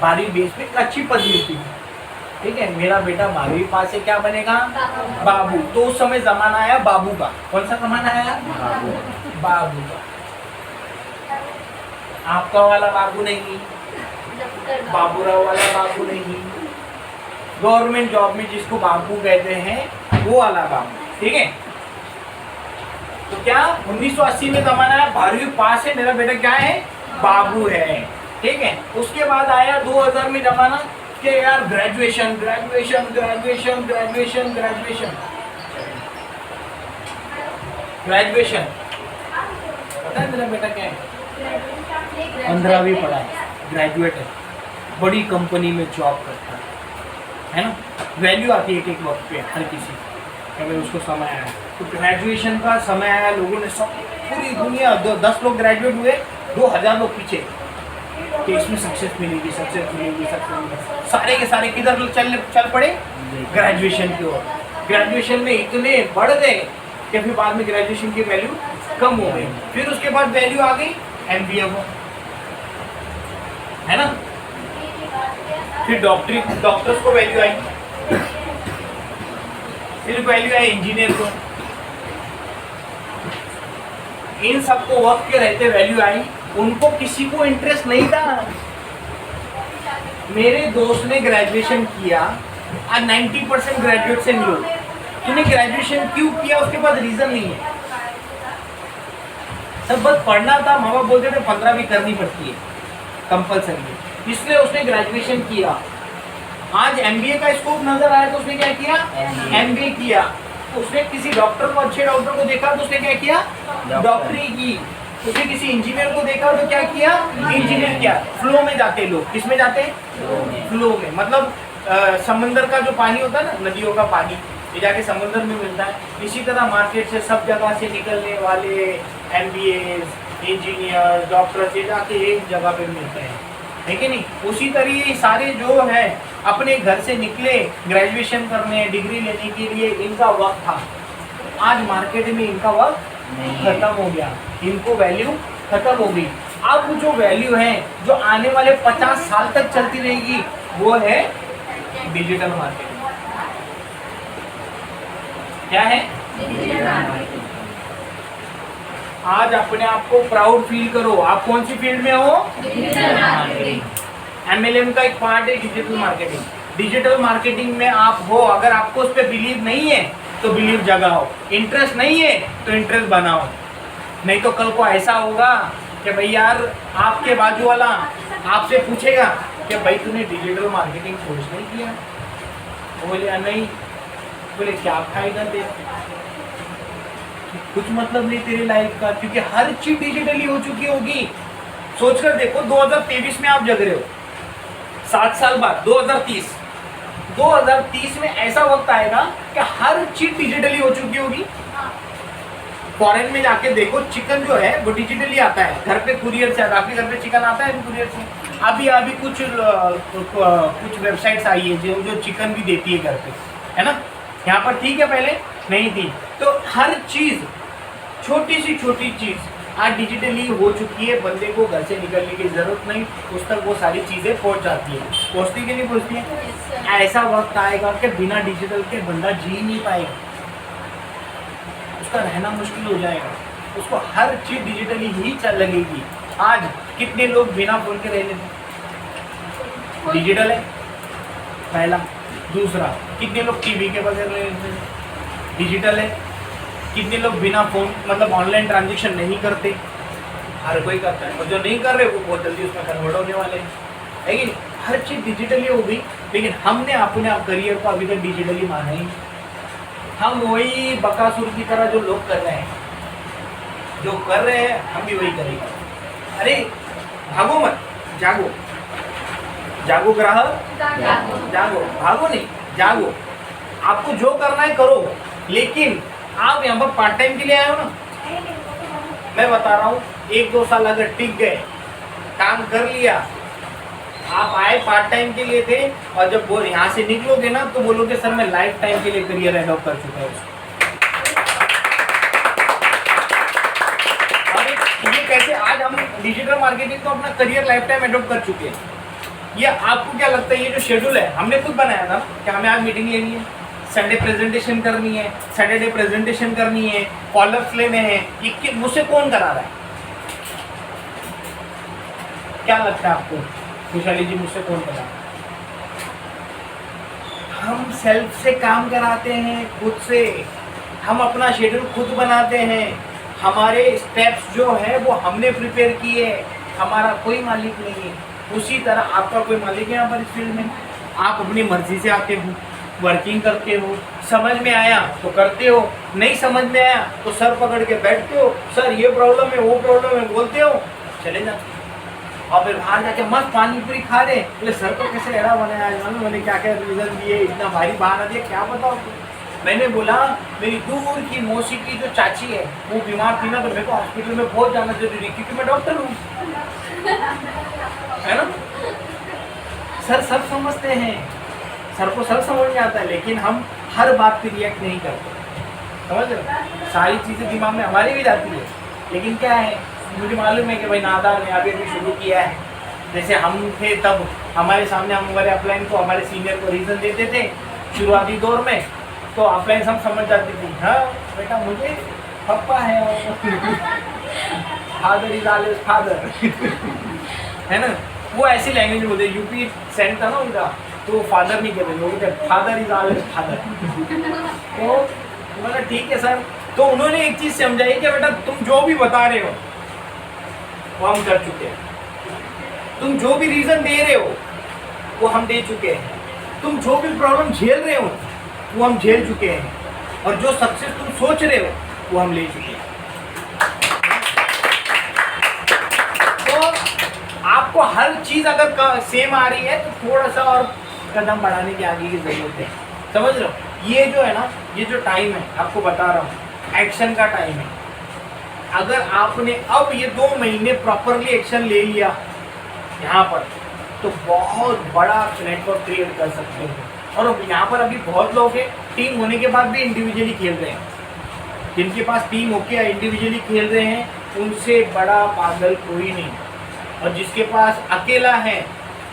12वीं बेस पे अच्छी पदवी थी। ठीक है, मेरा बेटा 12वीं पास से क्या बनेगा? बाबू। तो उस समय जमाना आया बाबू का। कौन सा जमाना आया? बाबू का। आपका वाला बाबू नहीं, बाबूराव वाला बाबू नहीं, गवर्नमेंट जॉब में जिसको बाबू कहते हैं वो वाला बाबू। ठीक है, तो क्या 1980 में जमाना है 12वीं पास है, मेरा बेटा क्या है? बाबू है। ठीक है, उसके बाद आया 2000 में जमाना कि यार graduation graduation graduation graduation graduation graduation. पता है मेरा बेटा क्या है? 15वीं पढ़ा है, ग्रेजुएट है, बड़ी कंपनी में जॉब करता है ना। वैल्यू आती है एक वक्त पे हर किसी, अगर उसको समय आया तो ग्रेजुएशन का समय आया, लोगों ने सब पूरी दुनिया 10 लोग ग्रेजुएट हुए, 2000 लोग पीछे कि इसमें सक्सेस मिलेगी, सक्सेस मिलेगी, सक्सेस मिलेगी। सारे के सारे किधर चल पड़े? ग्रेजुएशन की ओर। ग्रेजुएशन में इतने बढ़ गए कि फिर बाद में ग्रेजुएशन की वैल्यू कम हो गई। फिर उसके बाद वैल्यू आ गई MBA को, है ना। फिर डॉक्टर्स को वैल्यू आई, फिर वैल्यू आई इंजीनियर को। इन सबको वक्त के रहते वैल्यू आई, उनको किसी को इंटरेस्ट नहीं था। मेरे दोस्त ने ग्रेजुएशन किया, आज 90% ग्रेजुएट से मिलो, तूने ग्रेजुएशन क्यों किया? उसके पास रीजन नहीं है, सब बस पढ़ना था। माँ बाप बोलते थे 15वीं करनी पड़ती है कंपलसरी, इसलिए उसने ग्रेजुएशन किया। आज MBA का स्कोप नजर आया तो उसने क्या किया? MBA किया। उसने किसी डॉक्टर को, अच्छे डॉक्टर को देखा तो उसने क्या किया? डॉक्टरी की। उसने किसी इंजीनियर को देखा तो क्या किया? इंजीनियर किया। फ्लो में जाते लोग, किस में जाते हैं? फ्लो में। मतलब समंदर का जो पानी होता है ना, नदियों का पानी, ये जाके समंदर में मिलता है। इसी तरह मार्केट से सब जगह से निकलने वाले MBA, इंजीनियर, डॉक्टर से जाके एक जगह पे मिलते हैं, है कि नहीं? उसी तरह सारे जो है अपने घर से निकले ग्रेजुएशन करने, डिग्री लेने के लिए, इनका वक्त था। आज मार्केट में इनका वक्त खत्म हो गया, इनको वैल्यू खत्म हो गई। अब जो वैल्यू है जो आने वाले 50 साल तक चलती रहेगी वो है डिजिटल मार्केटिंग। क्या है? आज अपने आप को प्राउड फील करो। आप कौन सी फील्ड में हो? Digital marketing. MLM का एक पार्ट है डिजिटल मार्केटिंग। डिजिटल मार्केटिंग में आप हो, अगर आपको उस पर बिलीव नहीं है तो बिलीव जगाओ, इंटरेस्ट नहीं है तो इंटरेस्ट बनाओ। नहीं तो कल को ऐसा होगा कि भाई यार आपके बाजू वाला आपसे पूछेगा कि भाई तूने डिजिटल मार्केटिंग कोर्स नहीं किया? बोले नहीं। बोले क्या फायदा दे, कुछ मतलब नहीं तेरी लाइफ का, क्योंकि हर चीज डिजिटली हो चुकी होगी। सोचकर देखो 2023 में आप जग रहे हो, 7 साल बाद 2030 में ऐसा वक्त आएगा कि हर चीज डिजिटली हो चुकी होगी। फॉरेन में जाके देखो, चिकन जो है वो डिजिटली आता है, घर पे कुरियर से आता है। आपके घर पे चिकन आता है कुरियर से? अभी कुछ वेबसाइट्स आई है जो चिकन भी देती है घर पे, है ना। यहाँ पर ठीक है, पहले नहीं थी। तो हर चीज, छोटी सी छोटी चीज आज डिजिटली हो चुकी है। बंदे को घर से निकलने की जरूरत नहीं, उस तक वो सारी चीजें पहुंच जाती है। पहुंचती कि नहीं पहुंचती है? ऐसा वक्त आएगा कि बिना डिजिटल के बंदा जी नहीं पाएगा, उसका रहना मुश्किल हो जाएगा। उसको हर चीज डिजिटली ही चल लगेगी। आज कितने लोग बिना फोन के रह लेते? डिजिटल है पहला। दूसरा, कितने लोग टीवी के बगैर रह लेते? डिजिटल है। कितने लोग बिना फोन मतलब ऑनलाइन ट्रांजेक्शन नहीं करते? हर कोई करता है, और जो नहीं कर रहे वो बहुत जल्दी उसमें कन्वर्ट होने वाले हैं, है कि नहीं? हर चीज़ डिजिटली हो गई, लेकिन हमने अपने आप करियर को अभी तक डिजिटली माना ही। हम वही बकासुर की तरह जो लोग कर रहे हैं, जो कर रहे हैं हम भी वही करेंगे। अरे भागो मत, जागो। जागो ग्राहक, जागो। भागो नहीं, जागो। आपको जो करना है करो, लेकिन आप यहाँ पर पार्ट टाइम के लिए आए हो ना। मैं बता रहा हूँ, 1-2 साल अगर टिक गए, काम कर लिया, आप आए पार्ट टाइम के लिए थे, और जब वो यहाँ से निकलोगे ना तो बोलोगे सर मैं लाइफ टाइम के लिए करियर एडॉप्ट कर चुका हूँ। ये कैसे? आज हम डिजिटल मार्केटिंग को अपना करियर लाइफ टाइम एडॉप्ट कर चुके हैं। ये आपको क्या लगता है? ये जो शेड्यूल है हमने खुद बनाया था कि हमें आज मीटिंग लेनी है, संडे प्रेजेंटेशन करनी है, सैटरडे प्रेजेंटेशन करनी है, फॉलोअप्स लेने हैं। ये मुझसे कौन करा रहा है? क्या लगता है आपको खुशहाली जी, मुझसे कौन करा रहा है? हम सेल्फ से काम कराते हैं, खुद से। हम अपना शेड्यूल खुद बनाते हैं। हमारे स्टेप्स जो है वो हमने प्रिपेयर किए, हमारा कोई मालिक नहीं है। उसी तरह आपका कोई मालिक है यहाँ पर इस फील्ड में? आप अपनी मर्जी से आते हो, वर्किंग करते हो, समझ में आया तो करते हो, नहीं समझ में आया तो सर पकड़ के बैठते हो, सर ये प्रॉब्लम है वो प्रॉब्लम है बोलते हो, चले जाते हो। और फिर बाहर जाके मस्त पानी पूरी खा रहे, बोले सर को कैसे एड़ा बनाया आज, मालूम मैंने क्या क्या रीजन दिए, इतना भारी बहाना दिया, क्या बताओ। मैंने बोला मेरी दूर की मौसी की जो चाची है वो बीमार थी ना, तो मेरे को हॉस्पिटल में बहुत जाना जरूरी है क्योंकि मैं डॉक्टर हूँ, है ना। सर सब समझते हैं, सर को सब समझ में आता है, लेकिन हम हर बात पे रिएक्ट नहीं करते, समझ रहे। सारी चीज़ें दिमाग में हमारी भी जाती है, लेकिन क्या है, मुझे मालूम है कि भाई नादान ने अभी अभी शुरू किया है। जैसे हम थे तब हमारे सामने हम हमारे अपलाइन को, हमारे सीनियर को रीज़न देते थे शुरुआती दौर में, तो अपलाइन सब समझ जाती थी, हाँ बेटा मुझे पापा है, फादर इज ऑलवेज फादर, है ना। वो ऐसी लैंग्वेज बोलते, यूपी सेंट था ना उनका, तो वो फादर नहीं कहते, लोग कहते फादर इज ऑलवेज फादर। तो बोला ठीक है सर। तो उन्होंने एक चीज़ समझाई कि बेटा तुम जो भी बता रहे हो वो हम कर चुके हैं, तुम जो भी रीज़न दे रहे हो वो हम दे चुके हैं, तुम जो भी प्रॉब्लम झेल रहे हो वो हम झेल चुके हैं, और जो सक्सेस तुम सोच रहे हो वो हम ले चुके हैं। तो आपको हर चीज़ अगर सेम आ रही है तो थोड़ा सा और कदम बढ़ाने की आगे की ज़रूरत है, समझ लो। ये जो है ना, ये जो टाइम है आपको बता रहा हूँ, एक्शन का टाइम है। अगर आपने अब ये 2 महीने प्रॉपरली एक्शन ले लिया यहाँ पर, तो बहुत बड़ा नेटवर्क क्रिएट कर सकते हो। और यहाँ पर अभी बहुत लोग हैं टीम होने के बाद भी इंडिविजुअली खेल रहे हैं, जिनके पास टीम होके इंडिविजुअली खेल रहे हैं उनसे बड़ा पागल कोई नहीं। और जिसके पास अकेला है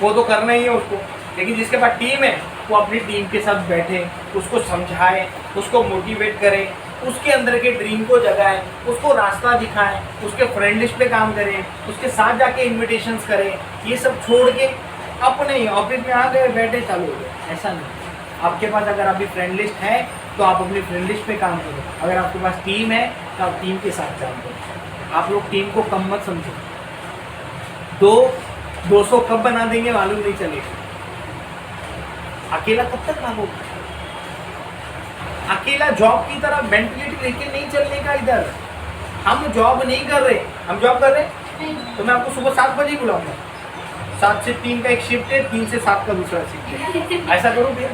वो तो करना ही है उसको, लेकिन जिसके पास टीम है वो अपनी टीम के साथ बैठे, उसको समझाए, उसको मोटिवेट करें, उसके अंदर के ड्रीम को जगाएं, उसको रास्ता दिखाएं, उसके फ्रेंड लिस्ट पे काम करें, उसके साथ जाके इन्विटेशंस करें। ये सब छोड़ के अपने ही ऑफिस में आ गए, बैठे, चालू हो गए, ऐसा नहीं। आपके पास अगर आपकी फ्रेंड लिस्ट है तो आप अपनी फ्रेंड लिस्ट पे काम करो। अगर आपके पास टीम है तो आप टीम के साथ काम करो। आप लोग टीम को कम मत समझो। 200 कब बना देंगे मालूम नहीं चलेगा। अकेला कब तक भागोगे? अकेला जॉब की तरह मेंटलिटी लेके नहीं चलने का। इधर हम जॉब नहीं कर रहे, हम जॉब कर रहे हैं तो मैं आपको सुबह 7 बजे बुलाऊंगा। 7 से 3 का एक शिफ्ट है, 3 से 7 का दूसरा शिफ्ट है। ऐसा करोगे?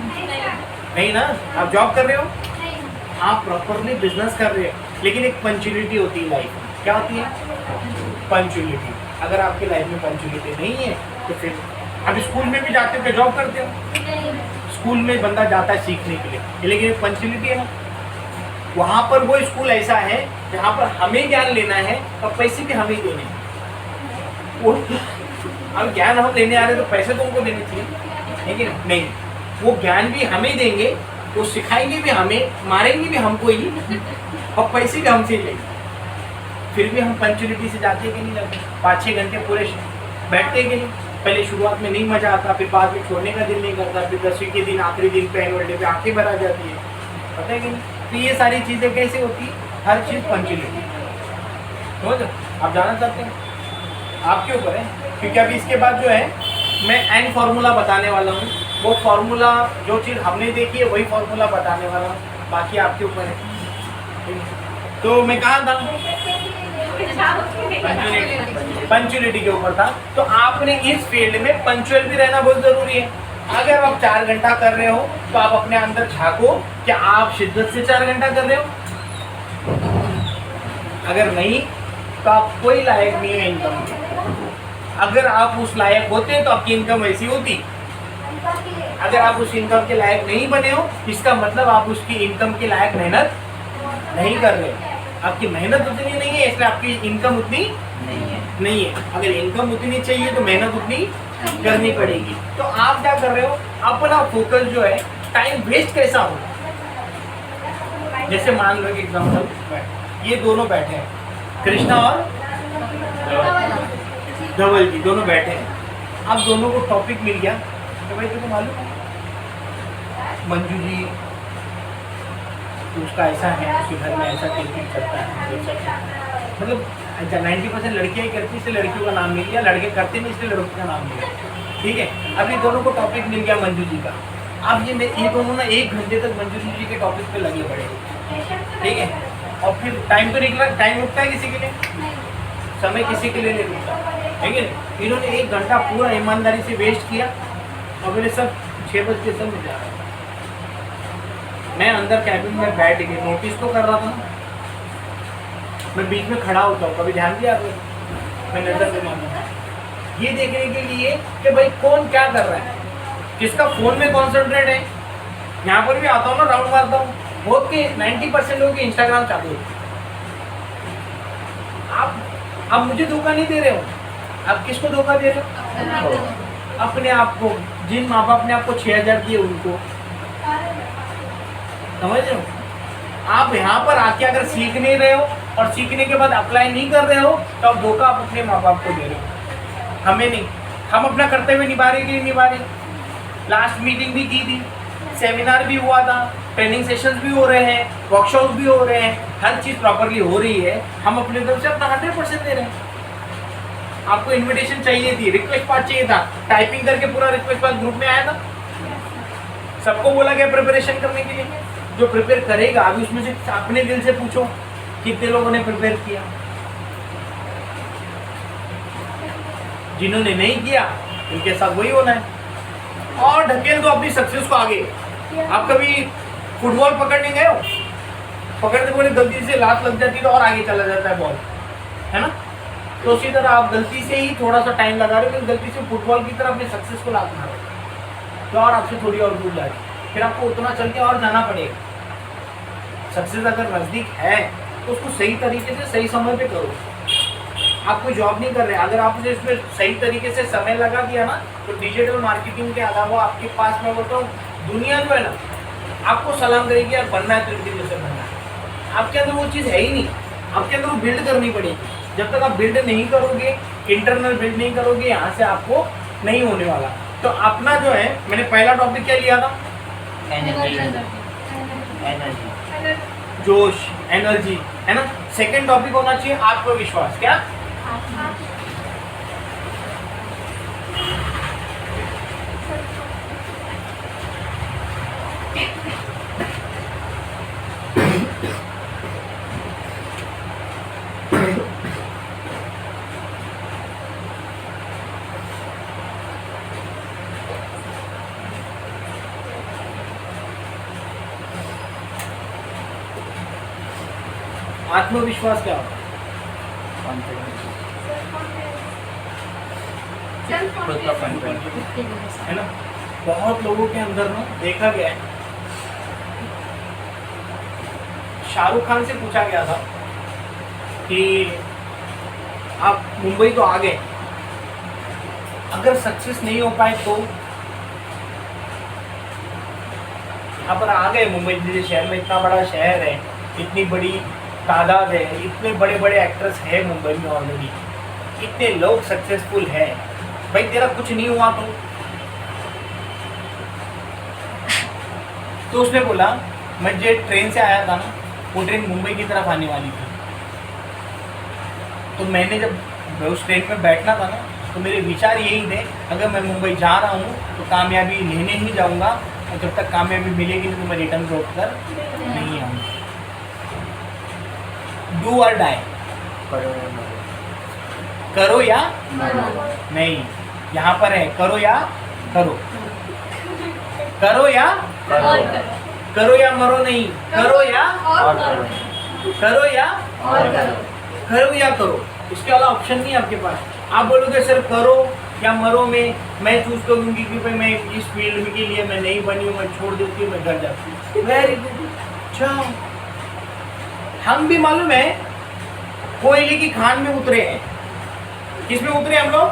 नहीं ना। आप जॉब कर रहे हो, आप प्रॉपरली बिजनेस कर रहे हो, लेकिन एक पंचुअलिटी होती है लाइफ में। क्या होती है? पंचुअलिटी। अगर आपकी लाइफ में पंचुअलिटी नहीं है तो फिर आप स्कूल में भी जाते हो क्या जॉब करते हो? स्कूल में बंदा जाता है सीखने के लिए, लेकिन पंचुअलिटी है ना। वहाँ पर वो स्कूल ऐसा है जहाँ पर हमें ज्ञान लेना है और पैसे भी हमें देने हैं। वो अब ज्ञान हम लेने आ रहे हैं तो पैसे तो उनको देने चाहिए, लेकिन नहीं, वो ज्ञान भी हमें देंगे, वो सिखाएंगे भी हमें, मारेंगे भी हमको ही, और पैसे भी हमसे लेंगे। फिर भी हम पंचुअलिटी से जाते कि नहीं जाते? 5-6 घंटे पूरे बैठते कि नहीं? पहले शुरुआत में नहीं मजा आता, फिर बाद में छोड़ने का दिल नहीं करता, फिर 10वीं के दिन आखिरी दिन पे एनुअल डे पे आंखें भर आ जाती है, पता है कि नहीं? तो ये सारी चीज़ें कैसे होती है? हर चीज़ पंचुअलिटी। समझ? आप जानना चाहते हैं? आपके ऊपर है, क्योंकि अभी इसके बाद जो है मैं एन फार्मूला बताने वाला हूँ। वो फार्मूला जो चीज़ हमने देखी है वही फार्मूला बताने वाला हूँ, बाकी आपके ऊपर है। तो मैं कहाँ था? पंचुअलिटी के ऊपर था। तो आपने इस फील्ड में पंचुअल भी रहना बहुत जरूरी है। अगर आप 4 घंटा कर रहे हो तो आप अपने अंदर झांको, क्या आप शिद्दत से 4 घंटा कर रहे हो? अगर नहीं तो आप कोई लायक नहीं है इनकम के। अगर आप उस लायक होते तो आपकी इनकम ऐसी होती। अगर आप उस इनकम के लायक नहीं बने हो, इसका मतलब आप उसकी इनकम के लायक मेहनत नहीं कर रहे हो। आपकी मेहनत उतनी नहीं है, इसलिए आपकी इनकम उतनी नहीं है। अगर इनकम उतनी चाहिए तो मेहनत उतनी करनी पड़ेगी। तो आप क्या कर रहे हो? अपना फोकस जो है, टाइम वेस्ट कैसा हो। जैसे मान लो एक एग्जाम्पल, ये दोनों बैठे हैं, कृष्णा और धवल जी दोनों बैठे हैं। अब दोनों को टॉपिक मिल गया तो भाई तुमको मालूम है मंजू जी उसका ऐसा है, उसके घर में ऐसा टिफिन चलता है, मतलब 90% लड़कियाँ ही करती, इसलिए लड़कियों का नाम मिल गया, लड़के करते नहीं इसलिए लड़कों का नाम मिल गया। ठीक है, अभी दोनों को टॉपिक मिल गया मंजू जी का। अब ये दोनों ना 1 घंटे तक मंजू जी के टॉपिक पे लगे पड़े। ठीक है, और फिर टाइम तो निकला, टाइम रुकता है किसी के लिए? समय किसी के लिए नहीं रुकता। ठीक है, इन्होंने 1 घंटा पूरा ईमानदारी से वेस्ट किया और मेरे सब 6 बज के सब में जा रहा है। मैं अंदर कैबिन में बैठ के नोटिस तो कर रहा था, मैं बीच में खड़ा होता हूँ, कभी ध्यान दिया आपने? मैं नजर से मानूंगा ये देखने के लिए कि भाई कौन क्या कर रहा है, किसका फोन में कॉन्सेंट्रेट है। यहाँ पर भी आता हूँ ना, राउंड मारता हूँ, बहुत के 90% लोगों की इंस्टाग्राम चालू होती है। आप मुझे धोखा नहीं दे रहे हो, आप किसको धोखा दे रहे हो? अपने आप को। जिन माँ बाप ने आपको 6,000 दिए उनको, समझ रहे हो? आप यहाँ पर आके अगर सीख नहीं रहे हो और सीखने के बाद अप्लाई नहीं कर रहे हो तो आप धोखा आप अपने माँ बाप को दे रहे हो, हमें नहीं। हम अपना कर्तव्य निभा रहे कि नहीं निभा रहे? लास्ट मीटिंग भी की थी, सेमिनार भी हुआ था, ट्रेनिंग सेशंस भी हो रहे हैं, वर्कशॉप भी हो रहे हैं, हर चीज़ प्रॉपरली हो रही है। हम अपने तरफ से अपना 100% दे रहे हैं। आपको इनविटेशन चाहिए थी, रिक्वेस्ट पार्ट चाहिए था, टाइपिंग करके पूरा रिक्वेस्ट पार्ट ग्रुप में आया था, सबको बोला गया प्रिपरेशन करने के लिए। जो प्रिपेयर करेगा अभी उसमें से अपने दिल से पूछो कितने लोगों ने प्रिपेयर किया। जिन्होंने नहीं किया उनके साथ वही होना है। और ढकेल दो अपनी सक्सेस को आगे। आप कभी फुटबॉल पकड़ने गए हो? पकड़ते पकड़ते गलती से लात लग जाती है तो और आगे चला जाता है बॉल, है ना? तो उसी तरह आप गलती से ही थोड़ा सा टाइम लगा रहे हो, गलती से फुटबॉल की तरफ अपनी सक्सेस को लात मारो तो और आपसे थोड़ी और दूर जा रही, फिर आपको उतना चल के और जाना पड़ेगा। सक्सेस अगर नज़दीक है तो उसको सही तरीके से सही समय पे करो। आप कोई जॉब नहीं कर रहे, अगर आपने इसमें सही तरीके से समय लगा दिया ना तो डिजिटल मार्केटिंग के अलावा आपके पास में बोलता हूँ दुनिया जो है ना आपको सलाम करेगी। यार बनना है तो इनके जैसे बनना है। आपके अंदर वो चीज़ है ही नहीं, आपके अंदर वो बिल्ड करनी पड़ेगी। जब तक आप बिल्ड नहीं करोगे, इंटरनल बिल्ड नहीं करोगे, यहाँ से आपको नहीं होने वाला। तो अपना जो है, मैंने पहला टॉपिक क्या लिया था? एनर्जी एनर्जी जोश, एनर्जी, है ना। सेकंड टॉपिक होना चाहिए आत्मविश्वास। क्या? आत्मविश्वास क्या होता है? कॉन्फिडेंस सेल्फ खुद का कॉन्फिडेंस है ना। बहुत लोगों के अंदर ना देखा गया है, शाहरुख खान से पूछा गया था कि आप मुंबई तो आ गए, अगर सक्सेस नहीं हो पाए तो? यहाँ पर आ गए मुंबई जैसे शहर में, इतना बड़ा शहर है, इतनी बड़ी तादाद है, इतने बड़े बड़े एक्टर्स हैं मुंबई में ऑलरेडी, इतने लोग सक्सेसफुल हैं, भाई तेरा कुछ नहीं हुआ तो उसने बोला मैं जो ट्रेन से आया था ना, वो ट्रेन मुंबई की तरफ आने वाली थी, तो मैंने जब उस ट्रेन में बैठना था ना, तो मेरे विचार यही थे, अगर मैं मुंबई जा रहा हूँ तो कामयाबी लेने ही जाऊँगा, और जब तक कामयाबी मिलेगी नहीं तो मैं रिटर्न लौट कर नहीं आऊँगा। डू और डाई, करो या नहीं, यहाँ पर है करो या करो, करो या करो या मरो नहीं, करो या और करो करो या और करो। करो या करो, इसके अलावा ऑप्शन नहीं है आपके पास। आप बोलोगे सर करो या मरो में मैं चूज करूंगी कि भाई मैं इस फील्ड के लिए मैं नहीं बनी हूँ, मैं छोड़ देती हूँ, मैं घर जाती हूँ। वेरी गुड, अच्छा हम भी मालूम है कोयले की खान में उतरे हैं। किस में उतरे हम लोग?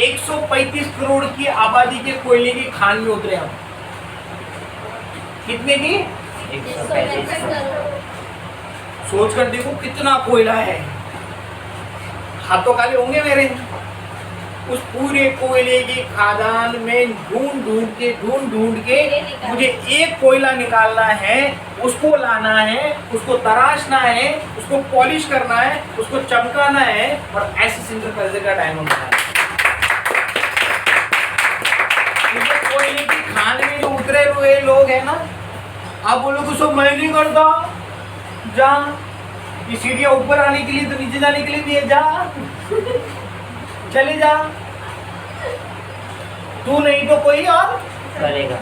135 करोड़ की आबादी के कोयले की खान में उतरे हम। कितने की? 135 सोच कर देखो कितना कोयला है, हाथों काले होंगे मेरे। उस पूरे कोयले की खादान में ढूंढ ढूंढ के मुझे एक कोयला निकालना है, उसको लाना है, उसको तराशना है, उसको पॉलिश करना है, उसको चमकाना है और ऐसे सिंगल पैसे का डायमंड बनाना है। कोयले की खान में जो उतरे हुए लोग हैं ना, आप बोलो कि सब मैं नहीं करता, जा ये सीढ़ियाँ ऊपर आने के लिए तो नीचे जाने के लिए भी है, जा चले जा, तू नहीं तो कोई और करेगा।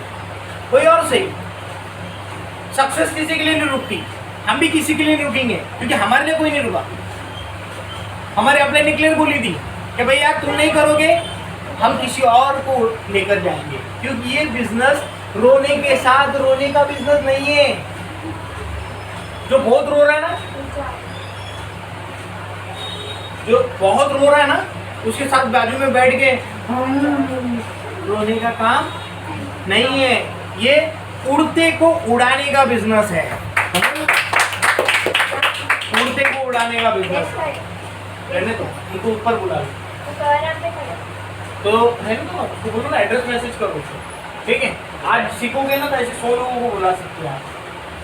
कोई और सही। सक्सेस किसी के लिए नहीं रुकती, हम भी किसी के लिए नहीं रुकेंगे, क्योंकि हमारे लिए कोई नहीं रुका। हमारे अपने ने क्लियर बोली थी कि भाई यार तुम नहीं करोगे, हम किसी और को लेकर जाएंगे, क्योंकि ये बिजनेस रोने के साथ रोने का बिजनेस नहीं है। जो बहुत रो रहा है ना, जो बहुत रो रहा है ना, उसके साथ बाजू में बैठ के रोने का काम नहीं है। ये उड़ते को उड़ाने का बिजनेस है, उड़ते को उड़ाने का बिजनेस है। रहने दो, उनको ऊपर बुला लो तो रहने दो, उसको बोलो ना एड्रेस मैसेज करो उसको, ठीक है। आज सीखोगे ना तो ऐसे 100 लोगों को बुला सकते हो आप,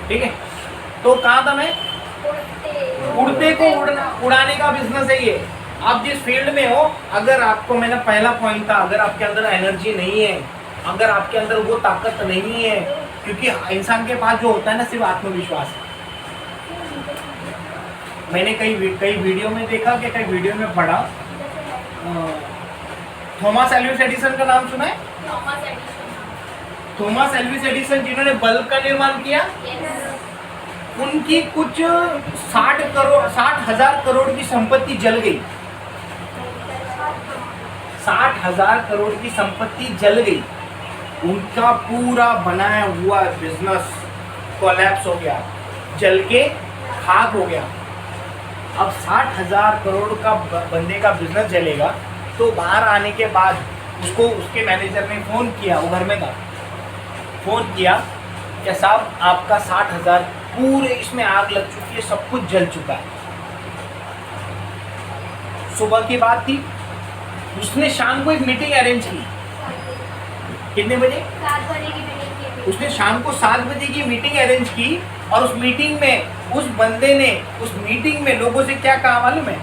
ठीक है। तो कहाँ था मैं? उड़ते को उड़ाने का बिजनेस है ये। आप जिस फील्ड में हो, अगर आपको, मैंने पहला पॉइंट था, अगर आपके अंदर एनर्जी नहीं है, अगर आपके अंदर वो ताकत नहीं है, क्योंकि इंसान के पास जो होता है ना सिर्फ आत्मविश्वास है। मैंने कई वीडियो में देखा कि कई वीडियो में पढ़ा, थॉमस एल्वा एडिसन का नाम सुना है? थॉमस एल्वा एडिसन जिन्होंने बल्ब का निर्माण किया, उनकी कुछ 60,000 करोड़ की संपत्ति जल गई। 60,000 करोड़ की संपत्ति जल गई। उनका पूरा बनाया हुआ बिजनेस कोलैप्स हो गया, जल के खाक हो गया। अब 60,000 करोड़ का बंदे का बिजनेस जलेगा, तो बाहर आने के बाद उसको उसके मैनेजर ने फ़ोन किया, वो घर में था, फ़ोन किया कि साहब आपका 60,000 पूरे इसमें आग लग चुकी है, सब कुछ जल चुका है। सुबह की बात थी, उसने शाम को एक मीटिंग अरेंज की। कितने बजे? 7 बजे की मीटिंग की थी। उसने शाम को 7 बजे की मीटिंग अरेंज की और उस मीटिंग में उस बंदे ने उस मीटिंग में लोगों से क्या कहा मालूम है?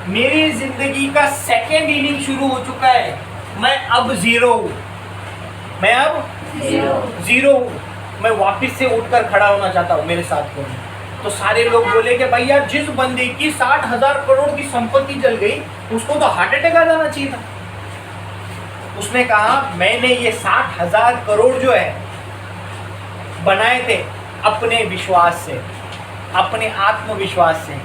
मेरी जिंदगी का सेकेंड इनिंग शुरू हो चुका है, मैं अब जीरो हूं, मैं अब जीरो हूं, मैं वापस से उठकर खड़ा होना चाहता हूं, मेरे साथ कौन है? तो सारे लोग बोले कि भैया जिस बंदे की 60,000 करोड़ की संपत्ति जल गई उसको तो हार्ट अटैक आ जाना चाहिए था। उसने कहा मैंने ये 60,000 करोड़ जो है बनाए थे अपने विश्वास से, अपने आत्मविश्वास से,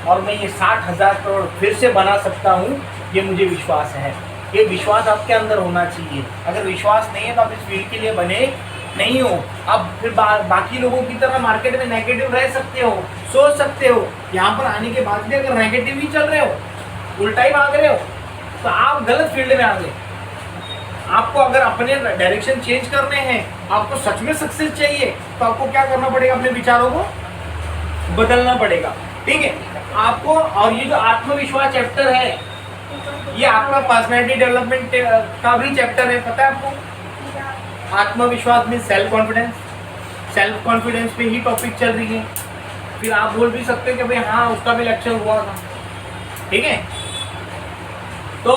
और मैं ये 60,000 करोड़ फिर से बना सकता हूँ, ये मुझे विश्वास है। ये विश्वास आपके अंदर होना चाहिए। अगर विश्वास नहीं है तो आप इस फील्ड के लिए बने नहीं हो। अब फिर बाकी लोगों की तरह मार्केट में नेगेटिव रह सकते हो, सोच सकते हो। यहाँ पर आने के बाद भी अगर नेगेटिव ही चल रहे हो, उल्टा ही भाग रहे हो, तो आप गलत फील्ड में आ गए। आपको अगर अपने डायरेक्शन चेंज करने हैं, आपको सच में सक्सेस चाहिए, तो आपको क्या करना पड़ेगा? अपने विचारों को बदलना पड़ेगा। ठीक है, आपको। और ये जो आत्मविश्वास चैप्टर है, ये आपका पर्सनैलिटी डेवलपमेंट का भी चैप्टर है, पता है आपको? आत्मविश्वास में सेल्फ कॉन्फिडेंस पे ही टॉपिक चल रही है। फिर आप बोल भी सकते हैं कि भाई हाँ, उसका भी लेक्चर हुआ था। ठीक है, तो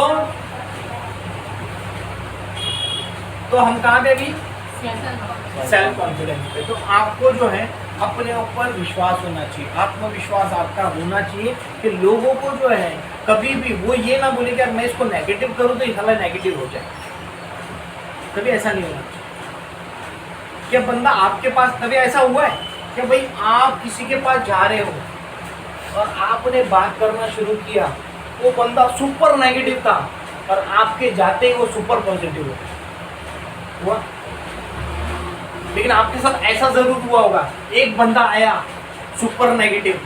हम कहाँ पे अभी? सेल्फ कॉन्फिडेंस पे। तो आपको जो है अपने ऊपर विश्वास होना चाहिए, आत्मविश्वास आपका होना चाहिए कि लोगों को जो है कभी भी वो ये ना बोले कि यार मैं इसको नेगेटिव करूँ तो ये नेगेटिव हो जाए। कभी ऐसा नहीं होना चाहिए। क्या बंदा आपके पास कभी ऐसा हुआ है कि भाई आप किसी के पास जा रहे हो और आपने बात करना शुरू किया, वो बंदा सुपर नेगेटिव था और आपके जाते ही वो सुपर पॉजिटिव हुआ? लेकिन आपके साथ ऐसा जरूर हुआ होगा, एक बंदा आया सुपर नेगेटिव,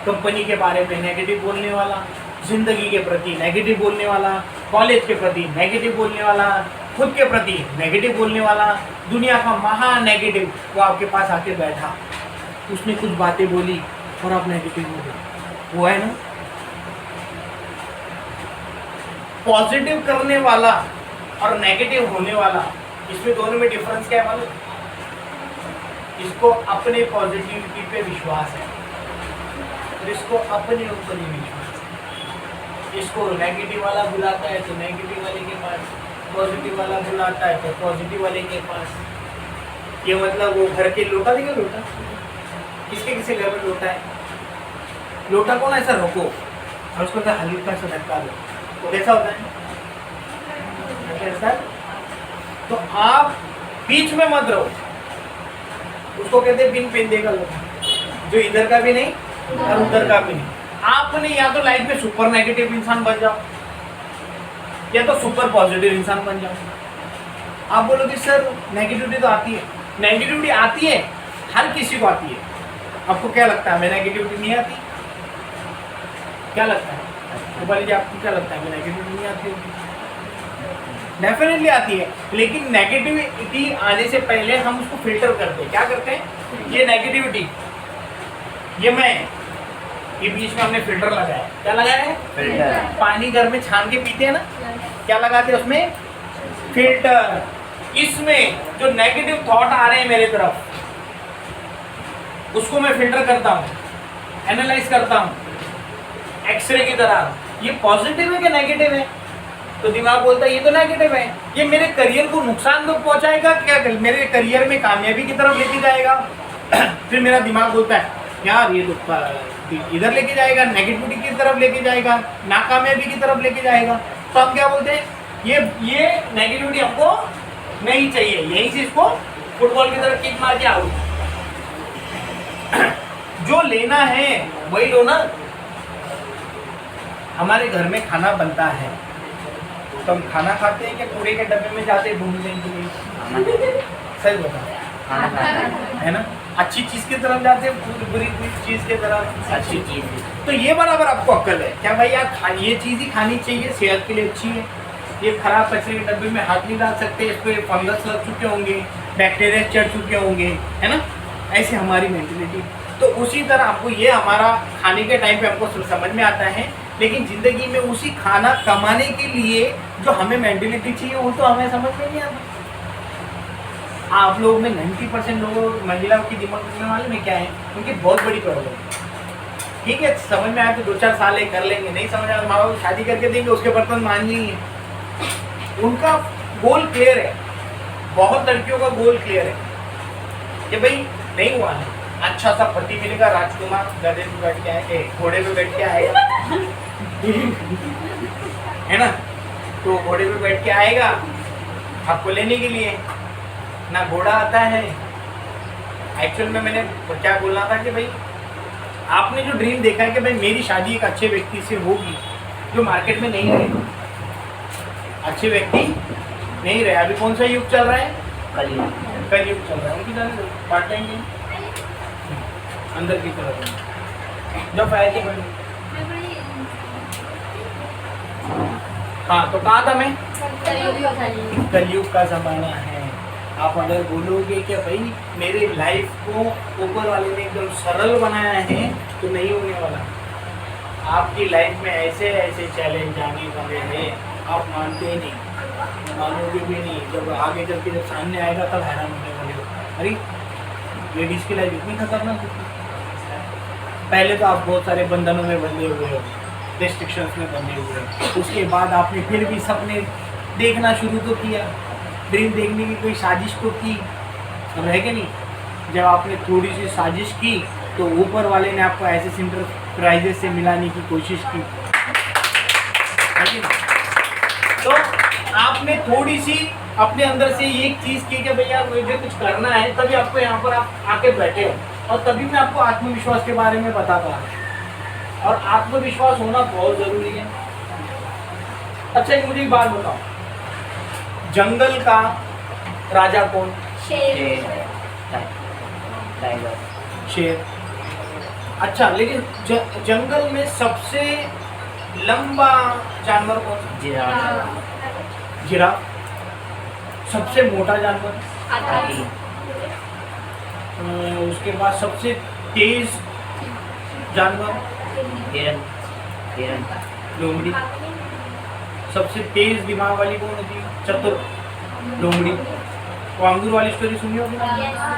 कंपनी के बारे में नेगेटिव बोलने वाला, जिंदगी के प्रति नेगेटिव बोलने वाला, कॉलेज के प्रति नेगेटिव बोलने वाला, खुद के प्रति नेगेटिव बोलने वाला, दुनिया का महा नेगेटिव, वो आपके पास आके बैठा, उसने कुछ बातें बोली और आप नेगेटिव हो गए। वो है ना पॉजिटिव करने वाला और नेगेटिव होने वाला, इसमें दोनों में डिफरेंस क्या है मालूम? इसको अपने पॉजिटिविटी पे विश्वास है और इसको अपने ऊपर ही विश्वास है। इसको नेगेटिव वाला बुलाता है तो नेगेटिव वाले के पास, पॉजिटिव वाला बुलाता है तो पॉजिटिव वाले के पास। ये मतलब वो घर के लोटा देखो, लोटा किसके किसी लेवल लोटा है, लोटा को ना ऐसा रोको और उसको हल्का सा धक्का दो, तो कैसा होता है? कैसा? तो आप बीच में मत रहो, उसको कहते हैं बिन पेंदे का लोटा, जो इधर का भी नहीं और उधर का भी नहीं। आपने या तो लाइफ में सुपर नेगेटिव इंसान बन जाओ या तो सुपर पॉजिटिव इंसान बन जाओ। आप बोलोगे सर नेगेटिविटी तो आती है, नेगेटिविटी आती है, हर किसी को आती है। आपको क्या लगता है हमें नेगेटिविटी नहीं आती? क्या लगता है गोपाल जी, आपको क्या लगता है कि नेगेटिविटी नहीं आती होगी? डेफिनेटली आती है, लेकिन नेगेटिविटी आने से पहले हम उसको फिल्टर करते हैं। क्या करते हैं? ये नेगेटिविटी, ये मैं, ये बीच में हमने फिल्टर लगाया। क्या लगाया है? फिल्टर। पानी घर में छान के पीते हैं ना, क्या लगाते हैं उसमें? फिल्टर। इसमें जो नेगेटिव थॉट आ रहे हैं मेरे तरफ, उसको मैं फिल्टर करता हूँ, एनालाइज करता हूँ एक्सरे की तरह। ये पॉजिटिव है कि नेगेटिव है? तो दिमाग बोलता है ये तो नेगेटिव है, ये मेरे करियर को नुकसान तो पहुंचाएगा, क्या मेरे करियर में कामयाबी की तरफ लेके जाएगा। फिर मेरा दिमाग बोलता है यार ये तो इधर लेके जाएगा, नेगेटिविटी की तरफ लेके जाएगा, नाकामयाबी की तरफ लेके जाएगा। तो हम क्या बोलते हैं? ये नेगेटिविटी हमको नहीं चाहिए, यहीं से इसको फुटबॉल की तरफ किक मार के आउट। जो लेना है वही लो ना। हमारे घर में खाना बनता है तो हम खाना खाते हैं कि कूड़े के डब्बे में जाते हैं ढूंढने के लिए? सही बता, है ना? अच्छी चीज की तरफ जाते हैं, बुरी चीज की तरफ अच्छी चीज। तो ये बराबर आपको अक्ल है क्या भाई यार, ये चीज ही खानी चाहिए, सेहत के लिए अच्छी है। ये खराब कचरे के डब्बे में हाथ नहीं डाल सकते, इस पर फंगस लग चुके होंगे, बैक्टीरिया चढ़ चुके होंगे, है ना? ऐसे हमारी मेंटेलिटी। तो उसी तरह आपको ये हमारा खाने के टाइम पे हमको समझ में आता है, लेकिन ज़िंदगी में उसी खाना कमाने के लिए जो हमें मेंटेलिटी चाहिए वो तो हमें समझ में नहीं आता। आप लोग में 90% लोगों महिलाओं की दिमाग रखने वाले में क्या है, उनकी बहुत बड़ी प्रॉब्लम है। ठीक है, समझ में आया तो 2-4 साल एक कर लेंगे, नहीं समझ आया तो माँ बाप शादी करके देंगे, उसके बर्तन मांझेंगे। उनका गोल क्लियर है, बहुत लड़कियों का गोल क्लियर है कि भाई नहीं हुआ है, अच्छा सा पति मिलेगा, राजकुमार गधे पे बैठ के आए, घोड़े पे बैठ के आएगा है ना, तो घोड़े पे बैठ के आएगा आपको लेने के लिए, ना घोड़ा आता है। एक्चुअल में मैंने क्या बोलना था कि भाई आपने जो ड्रीम देखा है कि भाई मेरी शादी एक अच्छे व्यक्ति से होगी जो मार्केट में नहीं रहे, अच्छे व्यक्ति नहीं रहे। अभी कौन सा युग चल रहा है? कलयुग चल रहा है। उनकी तरह बांट लेंगे अंदर की तरफ जो फायदे बने। हाँ, तो कहा था मैं, कलयुग का जमाना है। आप अगर बोलोगे कि भाई मेरे लाइफ को ऊपर वाले ने एकदम सरल बनाया है तो नहीं होने वाला। आपकी लाइफ में ऐसे ऐसे चैलेंज आने वाले हैं, आप मानते नहीं, मानोगे भी नहीं। जब आगे चल के जब सामने आएगा तब हैरान होने वाले हो, अरे लेडीज़ की लाइफ इतनी खतरनाक होती है। पहले तो आप बहुत सारे बंधनों में बंधे हुए हो, रिस्ट्रिक्शंस में बंधे हुए हो, उसके बाद आपने फिर भी सपने देखना शुरू तो किया, ड्रीम देखने की कोई साजिश तो की, अब है कि नहीं। जब आपने थोड़ी सी साजिश की तो ऊपर वाले ने आपको ऐसे इंटरप्राइजेस से मिलाने की कोशिश की, है कि नहीं? तो आपने थोड़ी सी अपने अंदर से एक चीज़ की कि भैया मुझे कुछ करना है, तभी आपको यहाँ पर आप आके बैठे हो, और तभी मैं आपको आत्मविश्वास के बारे में बताता हूँ। और आत्मविश्वास होना बहुत ज़रूरी है। अच्छा, एक मुझे एक बात बताओ, जंगल का राजा कौन? शेर। अच्छा, लेकिन जंगल में सबसे लंबा जानवर कौन सा? जिराफ। सबसे मोटा जानवर? उसके बाद सबसे तेज जानवर? लोमड़ी। सबसे तेज दिमाग वाली कौन होती है? चतुर। लोमड़ी। वो अंगूर वाली स्टोरी सुनी होगी ना?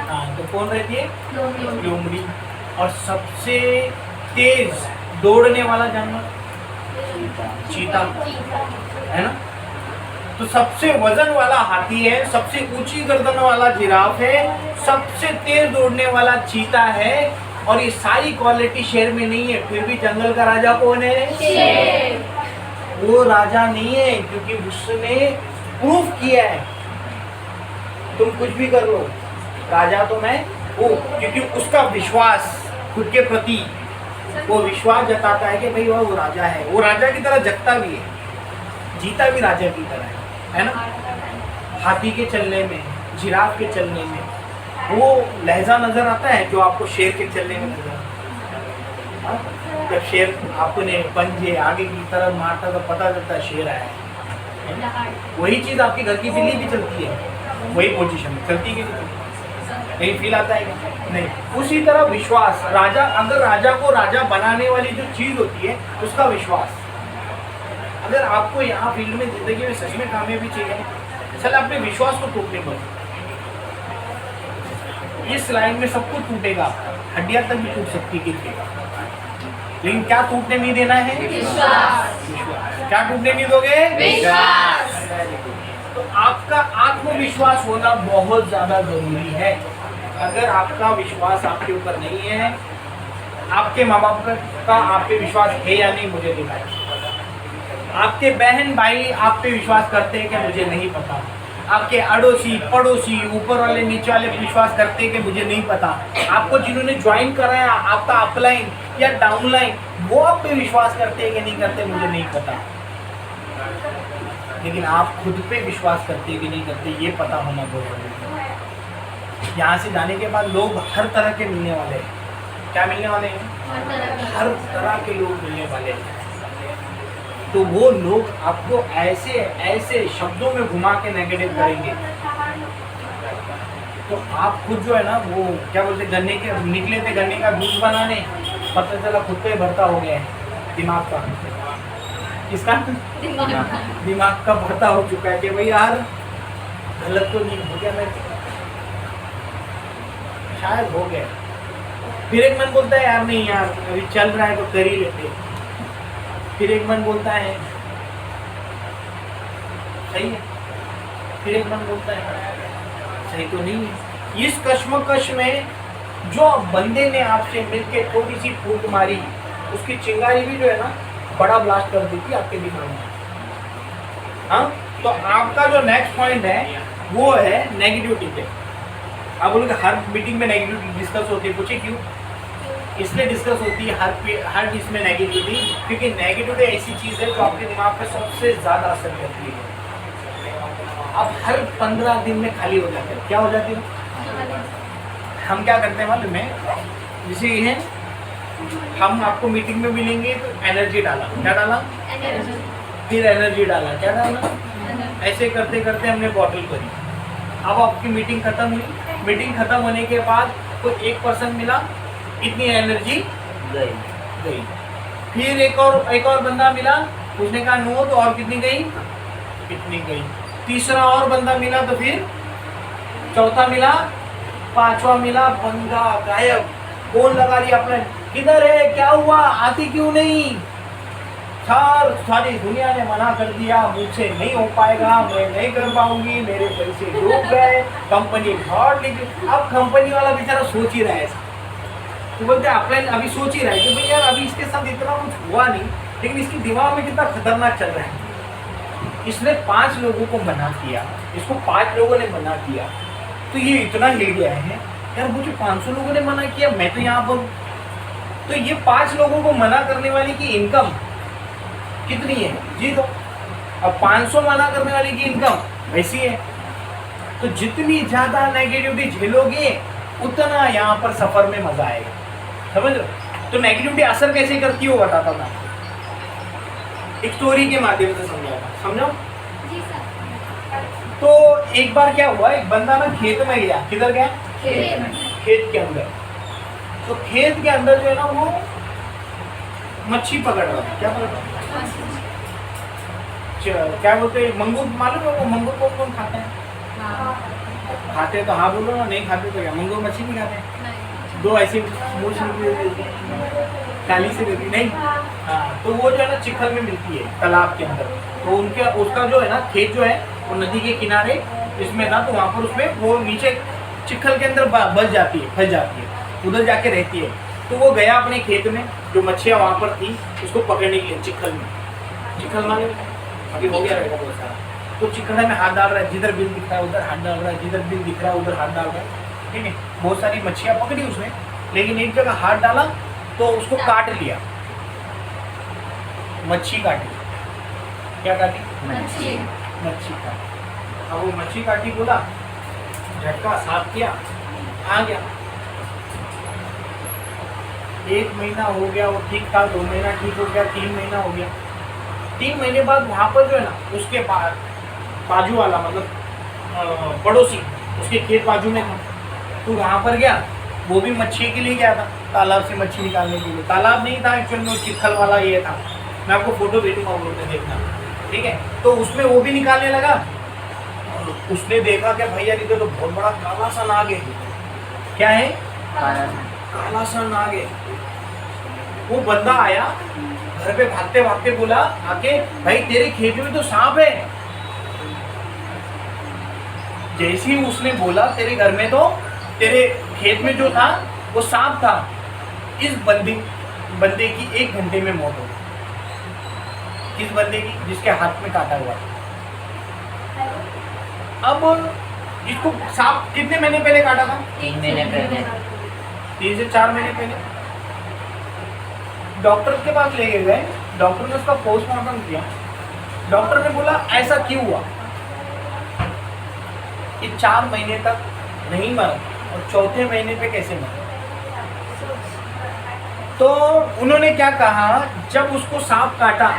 हाँ, तो कौन रहती है? लोमड़ी। और सबसे तेज दौड़ने वाला जानवर? चीता, है ना। तो सबसे वजन वाला हाथी है, सबसे ऊंची गर्दन वाला जिराफ है, सबसे तेज दौड़ने वाला चीता है, और ये सारी क्वालिटी शेर में नहीं है, फिर भी जंगल का राजा कौन है? शेर। वो राजा नहीं है क्योंकि उसने प्रूफ किया है, तुम कुछ भी कर लो, राजा तो मैं हूँ, क्योंकि उसका विश्वास खुद के प्रति, वो विश्वास जताता है कि भाई वो राजा है, वो राजा की तरह जगता भी है, जीता भी राजा की तरह है ना। हाथी के चलने में, जिराफ के चलने में वो लहजा नजर आता है जो आपको शेर के चलने में नजर आता है। जब शेर आपने पंजे आगे की तरफ मारता तो पता चलता है शेर आया है। वही चीज आपके घर की बिल्ली भी चलती है, वही पोजीशन में चलती है, नहीं फील आता है नहीं। उसी तरह विश्वास, राजा, अगर राजा को राजा बनाने वाली जो चीज होती है उसका विश्वास। अगर आपको यहाँ फील्ड में जिंदगी में सच में कामयाबी चाहिए, चल अपने विश्वास को टूटने मत। इस लाइन में सब कुछ टूटेगा, हड्डियां तक भी टूट सकती है, लेकिन क्या टूटने नहीं देना है? विश्वास। क्या टूटने नहीं दोगे? विश्वास। तो आपका आत्मविश्वास होना बहुत ज्यादा जरूरी है। अगर आपका विश्वास आपके ऊपर नहीं है, आपके माँ बाप का आप पे विश्वास है या नहीं मुझे दिखाए, आपके बहन भाई आप पे विश्वास करते हैं क्या मुझे नहीं पता, आपके अड़ोसी पड़ोसी ऊपर वाले नीचे वाले विश्वास करते हैं कि मुझे नहीं पता, आपको जिन्होंने ज्वाइन कराया आपका अपलाइन या डाउनलाइन वो आप पे विश्वास करते हैं कि नहीं करते मुझे नहीं पता, लेकिन आप खुद पे विश्वास करते हैं कि नहीं करते ये पता होना बहुत जरूरी है। यहाँ से जाने के बाद लोग हर तरह के मिलने वाले हैं। क्या मिलने वाले हैं? हर तरह के लोग मिलने वाले हैं। तो वो लोग आपको ऐसे ऐसे शब्दों में घुमा के नेगेटिव करेंगे, तो आप खुद जो है ना वो क्या बोलते गन्ने के निकले थे गन्ने का जूस बनाने, पता चला खुद पे भरता हो गया है दिमाग का। किसका? दिमाग का भरता हो चुका है कि भाई यार गलत तो नहीं हो गया, मैं शायद हो गया। फिर एक मन बोलता है यार नहीं यार अभी चल रहा है तो कर ही लेते। फिर एक मन बोलता है सही है, फिर एक मन बोलता है सही तो नहीं है। इस कश्मकश में जो बंदे ने आपसे मिलके थोड़ी सी फूट मारी, उसकी चिंगारी भी जो है ना बड़ा ब्लास्ट कर देती आपके दिमाग में। हाँ, तो आपका जो नेक्स्ट पॉइंट है वो है नेगेटिविटी पे। आप बोलोगे हर मीटिंग में नेगेटिविटी डिस्कस होती है, पूछे क्यों? इसलिए डिस्कस होती है हर इसमें नेगेटिविटी, क्योंकि नेगेटिविटी ऐसी चीज़ है जो आपके दिमाग पे सबसे ज़्यादा असर करती है। अब हर 15 दिन में खाली हो जाते हैं। क्या हो जाती है? हम क्या करते हैं मालूम है? जैसे ये है, हम आपको मीटिंग में मिलेंगे तो एनर्जी डाला, क्या डाला? फिर एनर्जी डाला, क्या डाला? ऐसे करते करते हमने बॉटल करी। अब आपकी मीटिंग खत्म हुई, मीटिंग खत्म होने के बाद कोई एक पर्सन मिला, इतनी एनर्जी गई। फिर एक और बंदा मिला, उसने कहा नो, तो और कितनी गई? कितनी गई। तीसरा और बंदा मिला तो फिर चौथा मिला, पांचवा मिला, बंदा गायब। फोन लगा लिया अपने, किधर है, क्या हुआ, आती क्यों नहीं? सारी दुनिया ने मना कर दिया, मुझसे नहीं हो पाएगा, मैं नहीं कर पाऊंगी, मेरे पैसे डूब गए, कंपनी बहुत लिखी। अब कंपनी वाला बेचारा सोच ही रहा है, तो बोलते अपलाइन अभी सोच ही रहा है कि भाई यार अभी इसके साथ इतना कुछ हुआ नहीं, लेकिन इसके दिमाग में कितना खतरनाक चल रहा है। इसने 5 लोगों को मना किया, इसको 5 लोगों ने मना किया, तो ये इतना हिल गया है यार, मुझे 500 लोगों ने मना किया, मैं तो यहाँ पर। तो ये 5 लोगों को मना करने वाली की इनकम कितनी है जी? तो अब 500 मना करने वाली की इनकम वैसी है। तो जितनी ज्यादा नेगेटिविटी झेलोगे उतना यहाँ पर सफर में मजा आएगा, समझ लो। तो नेगेटिविटी असर कैसे करती हो बताता था, एक स्टोरी के माध्यम से समझाता, समझो। जी सर। तो एक बार क्या हुआ, एक बंदा ना खेत में गया। किधर गया? खेत के अंदर। तो खेत के अंदर जो है ना वो मच्छी पकड़ रहा था। क्या पकड़ रहा था? क्या बोलते हैं, मंगूर, मालूम है वो मंगूर को कौन खाता है? खाते तो हाँ बोलो ना, नहीं खाते तो क्या? मंगूर मच्छी नहीं खाते हैं? दो ऐसी मूछ काली से देती नहीं। हाँ, तो वो जो है ना चिखल में मिलती है तालाब के अंदर। तो उनके उसका जो है ना खेत जो है वो नदी के किनारे इसमें था, तो वहाँ पर उसमें वो नीचे चिखल के अंदर फंस जाती है, उधर जाके रहती है। तो वो गया अपने खेत में, जो मच्छियाँ वहाँ पर थी उसको पकड़ने के लिए चिखल में। चिखल माने अभी हो गया रहेगा बहुत सारा। तो चिखल में हाथ डाल रहा है, जिधर बिल दिख रहा है उधर हाथ डाल रहा है, जिधर बिल दिख रहा है उधर हाथ डाल रहा है, ठीक है। बहुत सारी मच्छियाँ पकड़ी उसने, लेकिन एक जगह हाथ डाला तो उसको काट लिया, मच्छी काटी। क्या काटी? मच्छी काटी। अब वो मच्छी काटी, बोला झटका साफ किया, आ गया। 1 महीना हो गया, वो ठीक था, 2 महीना ठीक हो गया, 3 महीना हो गया। 3 महीने बाद वहाँ पर जो है ना उसके बाजू वाला मतलब पड़ोसी उसके खेत बाजू में था, तो वहाँ पर गया। वो भी मच्छी के लिए गया था, तालाब से मच्छी निकालने के लिए। तालाब नहीं था एक्चुअल में, चिखल वाला ये था। मैं आपको फोटो भेजूंगा, वो लोग देखना, ठीक है। तो उसमें वो भी निकालने लगा। उसने देखा कि भैया इधर तो बहुत बड़ा काला सा नाग है। क्या है? काला सा नाग है। वो बंदा आया घर पे, भागते भागते बोला आके, भाई तेरे खेत में तो सांप है। जैसे ही उसने बोला तेरे घर में तो, तेरे खेत में जो था वो सांप था, इस बंदे की 1 घंटे में मौत हो गई। किस बंदे की? जिसके हाथ में काटा हुआ। अब इसको सांप कितने महीने पहले काटा था? 3 महीने पहले। 3 से 4 महीने पहले। डॉक्टर के पास ले गए, डॉक्टर ने उसका पोस्टमार्टम किया। डॉक्टर ने बोला ऐसा क्यों हुआ? ये 4 महीने तक नहीं मरा और 4थे महीने पे कैसे मरा? तो उन्होंने क्या कहा, जब उसको सांप काटा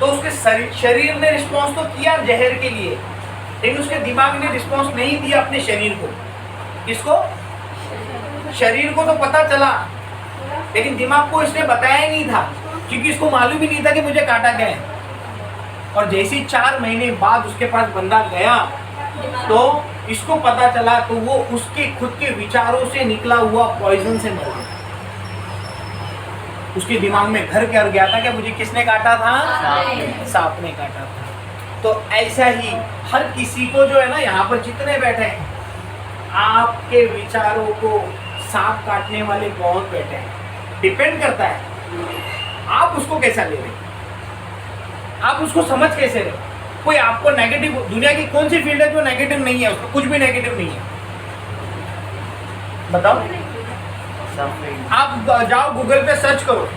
तो उसके शरीर ने रिस्पॉन्स तो किया जहर के लिए, लेकिन उसके दिमाग ने रिस्पॉन्स नहीं दिया अपने शरीर को। किसको? शरीर को तो पता चला, लेकिन दिमाग को इसने बताया ही नहीं था, क्योंकि इसको मालूम ही नहीं था कि मुझे काटा गया है। और जैसे ही 4 महीने बाद उसके पास बंदा गया तो इसको पता चला, तो वो उसके खुद के विचारों से निकला हुआ पॉइजन से मर गया। उसके दिमाग में घर कर गया था कि मुझे किसने काटा था? सांप ने काटा था। तो ऐसा ही हर किसी को जो है ना, यहाँ पर जितने बैठे हैं, आपके विचारों को सांप काटने वाले बहुत बैठे हैं। डिपेंड करता है आप उसको कैसा ले रहे हैं, आप उसको समझ कैसे रहे। कोई आपको नेगेटिव, दुनिया की कौन सी फील्ड है जो नेगेटिव नहीं है? उसको कुछ भी नेगेटिव नहीं है, बताओ। आप जाओ गूगल पे सर्च करो,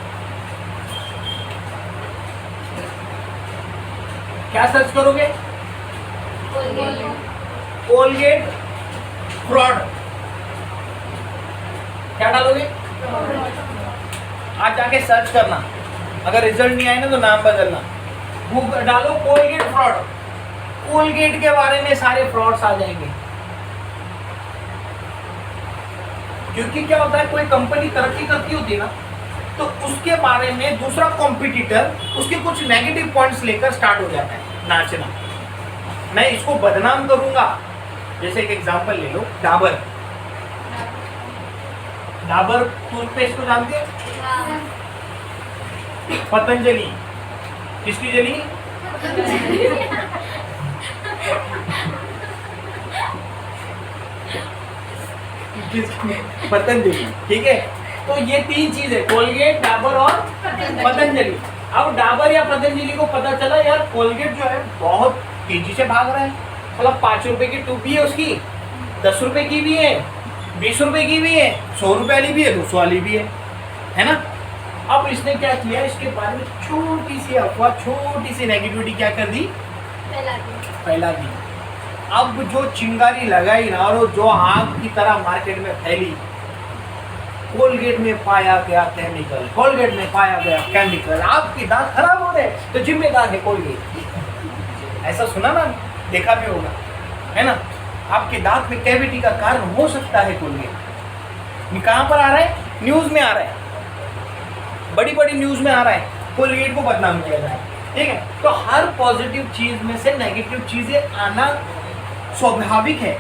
क्या सर्च करोगे? कोलगेट फ्रॉड, क्या डालोगे? आज जाके सर्च करना, अगर रिजल्ट नहीं आए ना तो नाम बदलना। गूगल डालो कोलगेट फ्रॉड, कोलगेट के बारे में सारे फ्रॉड्स आ जाएंगे। क्योंकि क्या होता है, कोई कंपनी तरक्की करती होती है ना, तो उसके बारे में दूसरा कॉम्पिटिटर उसके कुछ नेगेटिव पॉइंट्स लेकर स्टार्ट हो जाता है नाचना। मैं इसको बदनाम करूंगा। जैसे एक एग्जांपल ले लो, डाबर। डाबर टूथपेस्ट को जानते हैं? पतंजलि, किसकी जली? पतंजलि, ठीक है। तो ये 3 चीज है, कोलगेट, डाबर और पतंजलि। अब डाबर या पतंजलि को पता चला यार कोलगेट जो है बहुत तेजी से भाग रहा है, मतलब 5 रुपए की ट्यूब भी है उसकी, 10 रुपए की भी है, 20 रुपए की भी है, 100 रुपए वाली भी है, 200 वाली भी है ना। अब इसने क्या किया, इसके बारे में छोटी सी अफवाह, छोटी सी नेगेटिविटी क्या कर दी? फैला दी। अब जो चिंगारी लगाई ना, और जो आग की तरह मार्केट में फैली, कोलगेट में पाया गया केमिकल, कोलगेट में पाया गया केमिकल, आपके दांत खराब हो रहे तो जिम्मेदार है कोलगेट। ऐसा सुना ना, देखा भी होगा, है ना। आपके दांत में कैविटी का कारण हो सकता है कोलगेट। कहां पर आ रहा है? न्यूज में आ रहा है, बड़ी बड़ी न्यूज में आ रहा है, कोलगेट को बदनाम किया जाए, ठीक है। तो हर पॉजिटिव चीज में से नेगेटिव चीजें आना स्वाभाविक है।